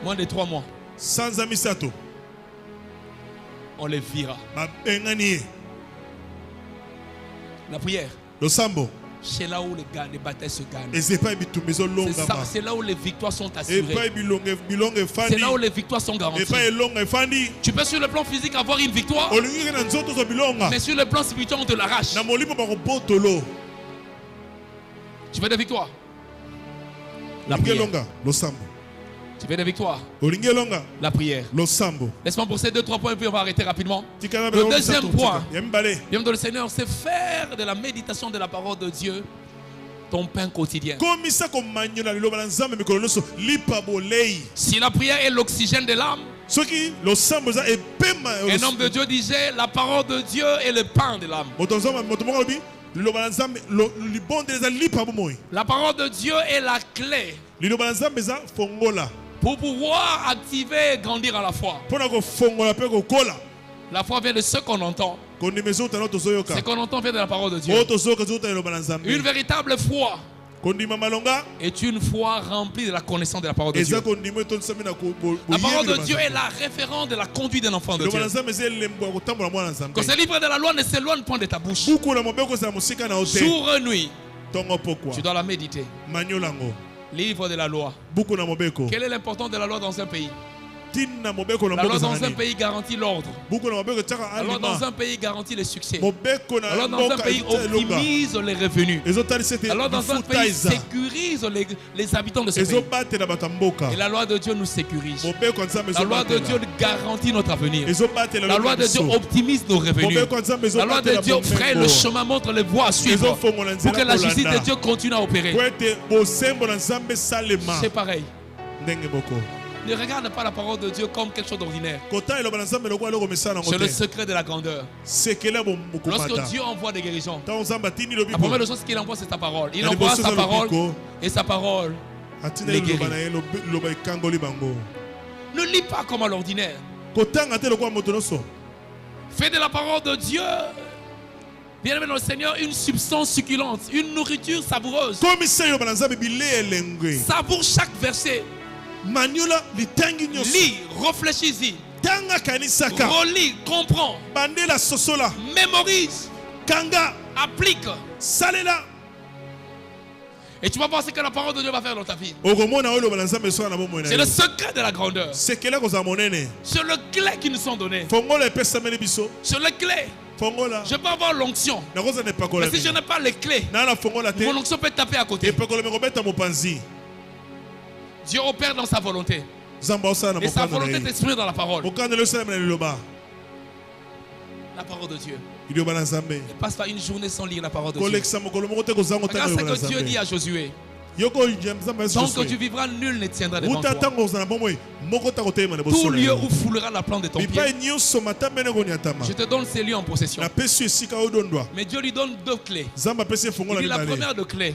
Moins de 3 mois. On les vira. La prière. C'est là où les batailles se gagnent. C'est là où les victoires sont assurées. C'est là où les victoires sont garanties. Tu peux sur le plan physique avoir une victoire, mais sur le plan spirituel on te l'arrache. Tu veux des victoires? La prière. Tu veux des victoires? La prière. Laisse-moi pousser 2-3 points et puis on va arrêter rapidement. Le deuxième point, le Seigneur, c'est faire de la méditation de la parole de Dieu ton pain quotidien. Si la prière est l'oxygène de l'âme, un homme de Dieu disait la parole de Dieu est le pain de l'âme. La parole de Dieu est la clé pour pouvoir activer et grandir à la foi. La foi vient de ce qu'on entend. Ce qu'on entend vient de la parole de Dieu. Une véritable foi est une foi remplie de la connaissance de la parole de Dieu. La parole de Dieu est la référence de la conduite d'un enfant de Dieu. Que ce livre de la loi ne s'éloigne point de ta bouche. Jour et nuit, tu dois la méditer. Livre de la loi. Quelle est l'importance de la loi dans un pays? La loi dans un pays garantit l'ordre. La loi dans un pays garantit le succès. La loi dans un pays optimise les revenus. La loi dans un pays sécurise les habitants de ce pays. Et la loi de Dieu nous sécurise. La loi de Dieu garantit notre avenir. La loi de Dieu optimise nos revenus. La loi de Dieu fraye le chemin, montre les voies à suivre pour que la justice de Dieu continue à opérer. C'est pareil. Ne regarde pas la parole de Dieu comme quelque chose d'ordinaire. C'est le secret de la grandeur. Lorsque Dieu envoie des guérisons, la première chose qu'il envoie, c'est sa parole. Il envoie sa parole et sa parole les guérit. Ne lis pas comme à l'ordinaire. Fais de la parole de Dieu, bien-aimé dans le Seigneur, une substance succulente, une nourriture savoureuse. Savoure chaque verset. Lis, réfléchis-y. Relis, comprends. Mémorise. Applique. Et tu vas voir ce que la parole de Dieu va faire dans ta vie. C'est le secret de la grandeur. C'est le clé qui nous sont donnés. C'est le clé. Je peux avoir l'onction, mais si je n'ai pas les clés, mon onction peut taper à côté. Dieu opère dans sa volonté. Et sa volonté s'exprime dans la parole. La parole de Dieu. Ne passe pas une journée sans lire la parole de Dieu. Regarde ce que Dieu dit à Josué. Tant que tu vivras, nul ne tiendra devant toi. Tout lieu où foulera la plante de ton pied, je te donne ces lieux en possession. Mais Dieu lui donne 2 clés. Il dit la première de clés.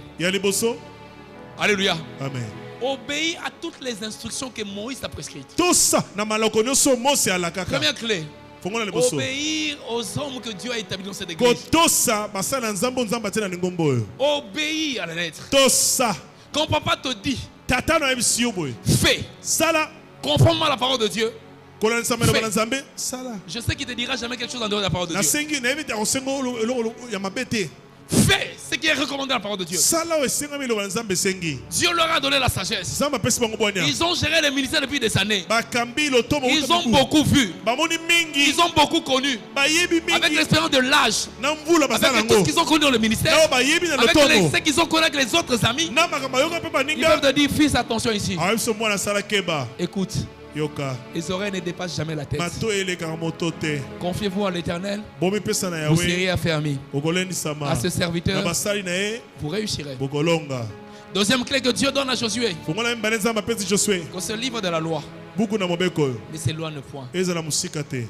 Alléluia. Amen. Obéis à toutes les instructions que Moïse t'a prescrites. Première clé. Obéir aux hommes que Dieu a établis dans cette église. Obéis à la lettre. Quand papa te dit, fais, conformément à la parole de Dieu, fais. Je sais qu'il ne te dira jamais quelque chose en dehors de la parole de Dieu. Fais ce qui est recommandé dans la parole de Dieu. Dieu leur a donné la sagesse. Ils ont géré le ministère depuis des années. Ils ont beaucoup vu. Ils ont beaucoup connu. Avec l'expérience de l'âge. Avec tout ce qu'ils ont connu dans le ministère. Avec ce qu'ils ont connu avec les autres amis. Ils peuvent te dire, fils, attention ici. Écoute. Les oreilles ne dépassent jamais la tête. Confiez-vous à l'Éternel. Vous serez affermis. À ce serviteur, vous réussirez. Deuxième clé que Dieu donne à Josué. Que ce livre de la loi ne s'éloigne point.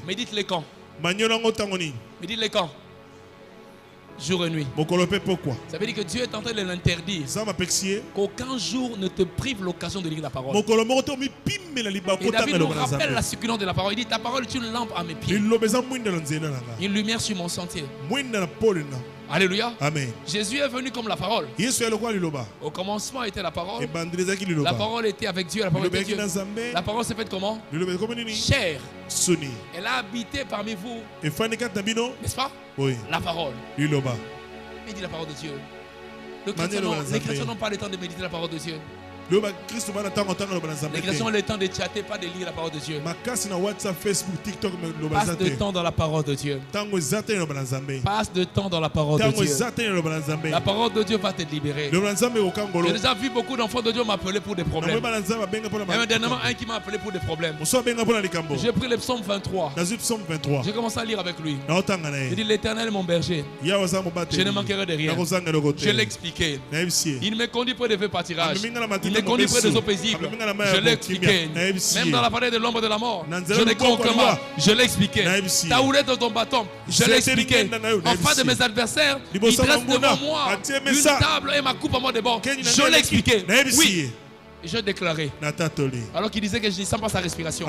Médite-les quand. Médite-les quand. jour et nuit. Pourquoi? Ça veut dire que Dieu est en train de l'interdire. Qu'aucun jour ne te prive l'occasion de lire la parole. Et David nous rappelle la succulence de la parole. Il dit, ta parole est une lampe à mes pieds, une lumière sur mon sentier. Alléluia. Amen. Jésus est venu comme la parole. Au commencement était la parole. La parole était avec Dieu. La parole était Dieu. La parole s'est faite comment? Chair. Elle a habité parmi vous. N'est-ce pas? Oui. La parole. Il dit la parole de Dieu. Les chrétiens n'ont pas le temps de méditer la parole de Dieu. Les chrétiens ont le temps de chatter, pas de lire la parole de Dieu. Passe de temps dans la parole de Dieu. Passe de temps dans la parole de Dieu. La parole de Dieu va te libérer. J'ai déjà vu beaucoup d'enfants de Dieu m'appeler pour des problèmes. Même dernièrement, un qui m'a appelé pour des problèmes. J'ai pris le psaume 23. J'ai commencé à lire avec lui. J'ai dit, l'Éternel est mon berger. Je ne manquerai de rien. Je l'ai expliqué. Il me conduit près des feux pâtirages. Il me conduit près des eaux paisibles. Je l'ai expliqué. Même dans la vallée de l'ombre de la mort, je n'ai aucun mal. Je l'ai expliqué. Ta houlette de ton bâton, je l'ai expliqué. En face de mes adversaires, il dresse devant moi une table et ma coupe à moi de bord. Je l'ai expliqué. Oui. Je l'ai déclaré. Alors qu'il disait que je ne sens pas sa respiration.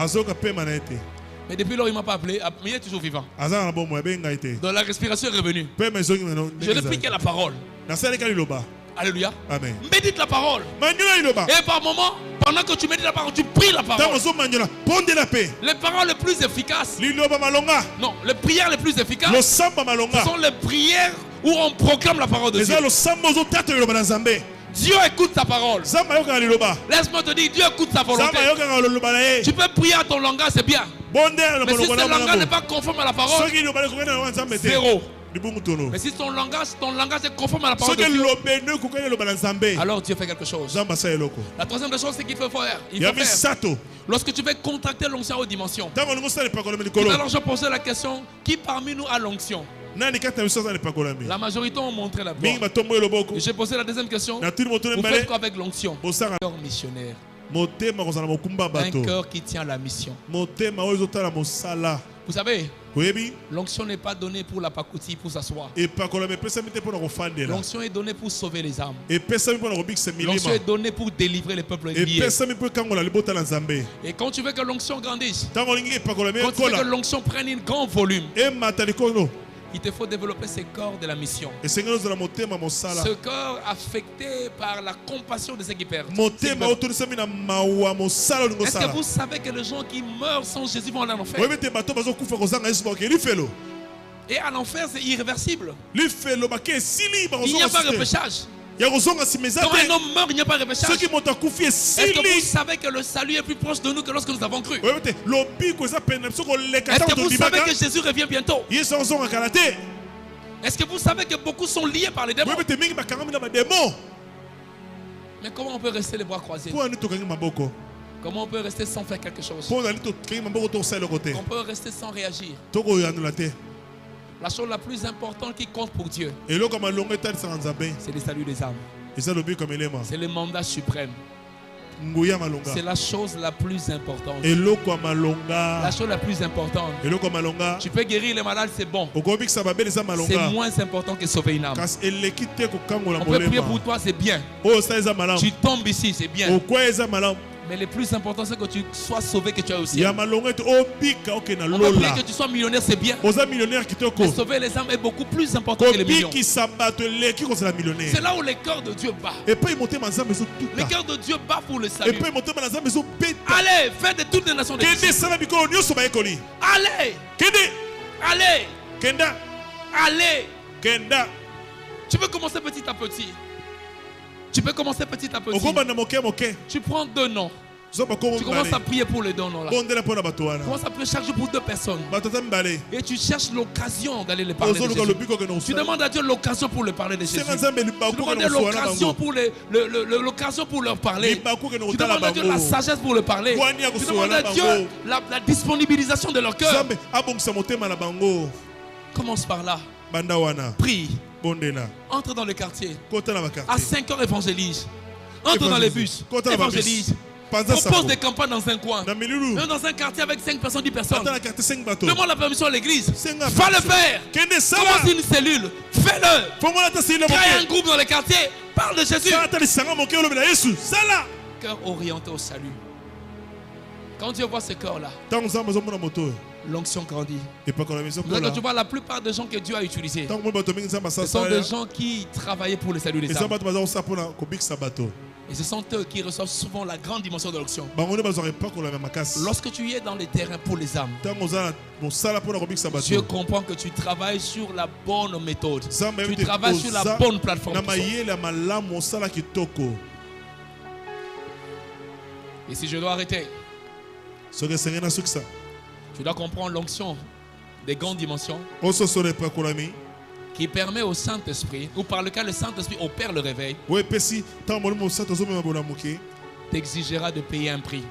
Mais depuis lors, il ne m'a pas appelé. Mais il est toujours vivant. Donc la respiration est revenue. Je n'ai pris que la parole. Alléluia. Amen. Médite la parole. Et par moment, pendant que tu médites la parole, tu pries la parole. Les paroles les plus efficaces. Non, les prières les plus efficaces. Ce sont les prières où on proclame la parole de Dieu. Dieu écoute ta parole. Laisse-moi te dire, Dieu écoute ta volonté. Tu peux prier à ton langage, c'est bien. Mais si ce langage n'est pas conforme à la parole, zéro. Mais si ton langage est conforme à la parole de Dieu, alors Dieu fait quelque chose. La troisième des choses, c'est qu'il faut faire. Lorsque tu veux contracter l'onction aux dimensions, tout à l'heure, je posais la question, qui parmi nous a l'onction? La majorité ont montré la voie. J'ai posé la deuxième question. Vous faites quoi avec l'onction? Un cœur missionnaire. Un cœur qui tient la mission. Vous savez, l'onction n'est pas donnée pour la pacotille, pour s'asseoir. L'onction est donnée pour sauver les âmes. L'onction est donnée pour délivrer les peuples liés. Et quand tu veux que l'onction grandisse, quand tu veux que l'onction prenne un grand volume, il te faut développer ce corps de la mission. Ce corps affecté par la compassion de ceux qui perdent. Est-ce que vous savez que les gens qui meurent sans Jésus vont aller en enfer? Et à l'enfer, c'est irréversible. Il n'y a pas de repêchage. Quand un homme meurt, il n'y a pas de repêchage. Est-ce que vous savez que le salut est plus proche de nous que lorsque nous avons cru? Est-ce que vous savez que Jésus revient bientôt? Est-ce que vous savez que beaucoup sont liés par les démons? Mais comment on peut rester les bras croisés? Comment on peut rester sans faire quelque chose? On peut rester sans réagir. La chose la plus importante qui compte pour Dieu, c'est le salut des âmes. C'est le mandat suprême. C'est la chose la plus importante. La chose la plus importante. Tu peux guérir les malades, c'est bon. C'est moins important que sauver une âme. On peut prier pour toi, c'est bien. Tu tombes ici, c'est bien. Mais le plus important, c'est que tu sois sauvé, que tu as aussi. On peut prier que tu sois millionnaire, c'est bien. Mais sauver les âmes est beaucoup plus important que les millions. C'est là où le cœur de Dieu bat. Le cœur de Dieu bat pour le salut. Allez, faites de toutes les nations des disciples. Allez. Allez. Tu peux commencer petit à petit. Tu prends 2 noms. Tu commences à prier pour les 2 noms là. Tu commences à prier chaque jour pour 2 personnes. Et tu cherches l'occasion d'aller les parler de Jésus. Tu demandes à Dieu l'occasion pour le parler de Jésus. Tu demandes l'occasion pour l'occasion pour leur parler. Tu demandes à Dieu la sagesse pour le parler. Tu demandes à Dieu la disponibilisation de leur cœur. Commence par là. Prie. Entre dans le quartier. À 5 heures, évangélise. Entre dans les bus. Évangélise. propose des campagnes dans un coin, même dans un quartier avec 5 personnes, 10 personnes, demande la permission à l'église. Va le faire. Commence une cellule. Fais-le. Crée un groupe dans les quartiers. Parle de Jésus. Cœur orienté au salut. Quand Dieu voit ce cœur-là, l'onction grandit. Quand tu vois la plupart des gens que Dieu a utilisés, ce sont des gens qui travaillaient pour le salut des âmes. Et ce sont eux qui reçoivent souvent la grande dimension de l'onction. Lorsque tu es dans les terrains pour les âmes, Dieu comprend que tu travailles sur la bonne méthode. Tu travailles sur la bonne plateforme. Et si je dois arrêter, tu dois comprendre l'onction des grandes dimensions qui permet au Saint-Esprit, ou par lequel le Saint-Esprit opère le réveil, t'exigera de payer un prix.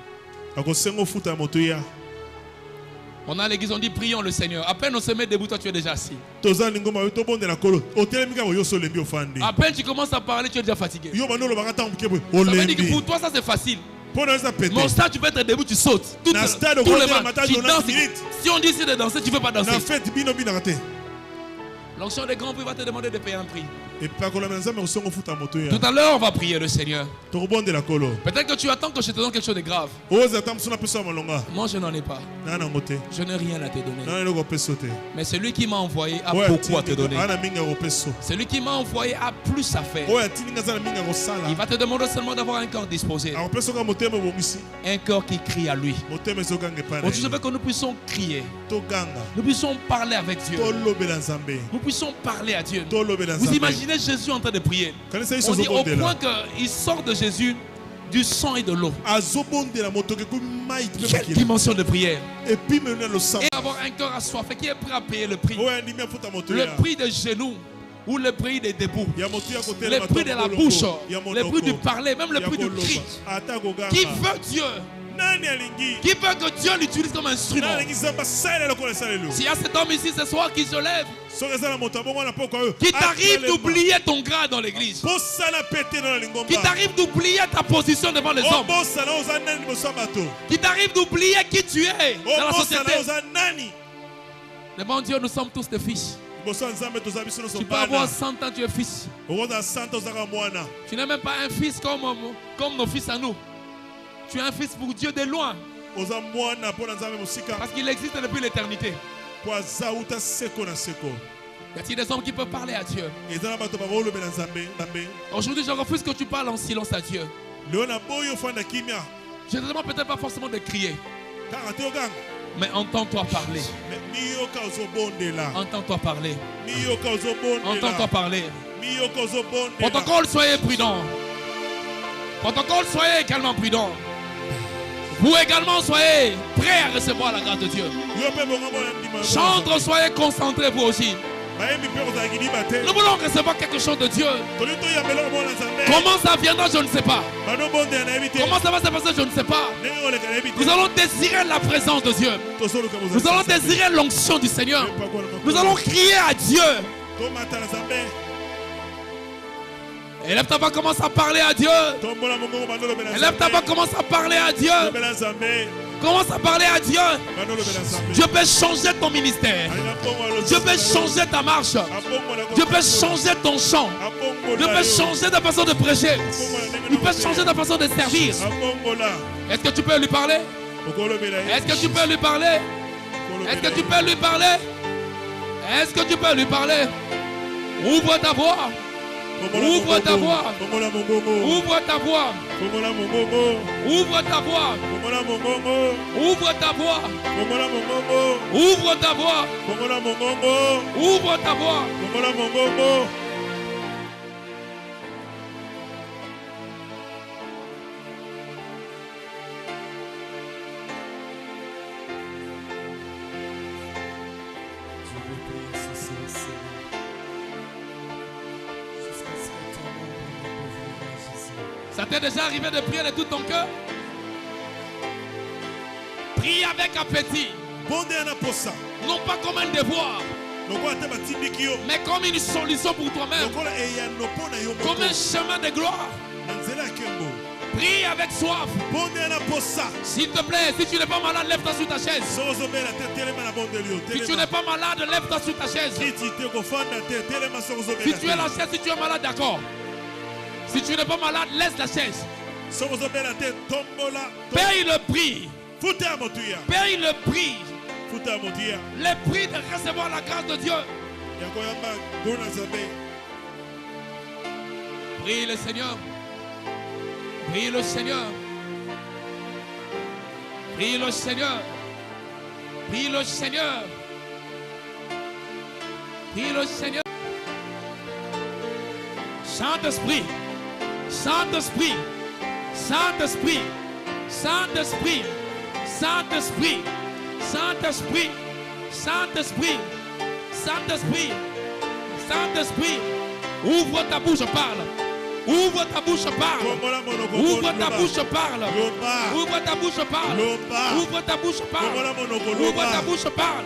On a l'église, on dit prions le Seigneur. À peine on se met debout, toi tu es déjà assis. À peine tu commences à parler, tu es déjà fatigué. Ça veut dire que pour toi ça c'est facile. Mais au stade tu peux être debout, tu sautes. Tout le matin, tu danses. Si on dit ici de danser, tu ne veux pas danser. L'onction des grands prix va te demander de payer un prix. Tout à l'heure, on va prier le Seigneur. Peut-être que tu attends que je te donne quelque chose de grave. Moi, je n'en ai pas. Je n'ai rien à te donner. Mais celui qui m'a envoyé a beaucoup à te donner. Celui qui m'a envoyé a plus à faire. Il va te demander seulement d'avoir un cœur disposé. Un cœur qui crie à lui. Aujourd'hui, je veux que nous puissions crier. Nous puissions parler avec Dieu. Nous puissions parler à Dieu. Vous imaginez Jésus en train de prier. On dit au point qu'il sort de Jésus du sang et de l'eau. Quelle dimension de prière. Et avoir un cœur assoiffé qui est prêt à payer le prix. Le prix des genoux ou le prix des debout. Le prix de la bouche. Le prix du parler. Même le prix du cri. Qui veut Dieu? Qui veut que Dieu l'utilise comme instrument? S'il y a cet homme ici ce soir qui se lève, qui t'arrive d'oublier ton grade dans l'église, qui t'arrive d'oublier ta position devant les hommes, qui t'arrive d'oublier qui tu es dans la société. Devant Dieu, nous sommes tous des fils. Tu peux avoir 100 ans, tu es fils. Tu n'es même pas un fils comme nos fils à nous. Tu es un fils pour Dieu de loin. Parce qu'il existe depuis l'éternité. Y a-t-il des hommes qui peuvent parler à Dieu? Aujourd'hui, je refuse que tu parles en silence à Dieu. Je ne te demande peut-être pas forcément de crier. Mais entends-toi parler. Entends-toi parler. Entends-toi parler. Protocole, soyez prudents. Protocole, soyez également prudents. Vous également, soyez prêts à recevoir la grâce de Dieu. Chantres, soyez concentrés vous aussi. Nous voulons recevoir quelque chose de Dieu. Comment ça viendra, je ne sais pas. Comment ça va se passer, je ne sais pas. Nous allons désirer la présence de Dieu. Nous allons désirer l'onction du Seigneur. Nous allons crier à Dieu. Élève ta voix, commence à parler à Dieu. Élève ta voix, commence à parler à Dieu. Commence à parler à Dieu. Dieu peut changer ton ministère. Dieu peut changer ta marche. Dieu peut changer ton chant. Dieu peut changer ta façon de prêcher. Il peut changer ta façon de servir. Est-ce que tu peux lui parler? Est-ce que tu peux lui parler? Est-ce que tu peux lui parler? Est-ce que tu peux lui parler? Ouvre ta voix. Ouvre ta voix. Ouvre ta voix. Ouvre ta voix. Ouvre ta voix. Ouvre ta voix. Ouvre ta voix. Ça t'est déjà arrivé de prier de tout ton cœur? Prie avec appétit. Non pas comme un devoir, mais comme une solution pour toi-même. Comme un chemin de gloire. Prie avec soif. S'il te plaît, si tu n'es pas malade, lève-toi sur ta chaise. Si tu n'es pas malade, lève-toi sur ta chaise. Si tu es la chaise, si tu es malade, d'accord. Si tu n'es pas malade, laisse la chaise. Paye le prix. Paye le prix. Le prix de recevoir la grâce de Dieu. Prie le Seigneur. Prie le Seigneur. Prie le Seigneur. Prie le Seigneur. Prie le Seigneur. Saint-Esprit. Saint-Esprit. Saint-Esprit. Saint-Esprit. Saint-Esprit. Saint-Esprit. Saint-Esprit. Saint-Esprit. Saint-Esprit. Ouvre ta bouche, parle. Ouvre ta bouche, parle. Ouvre ta bouche, parle. Ouvre ta bouche, parle. Ouvre ta bouche, parle. Ouvre ta bouche, parle.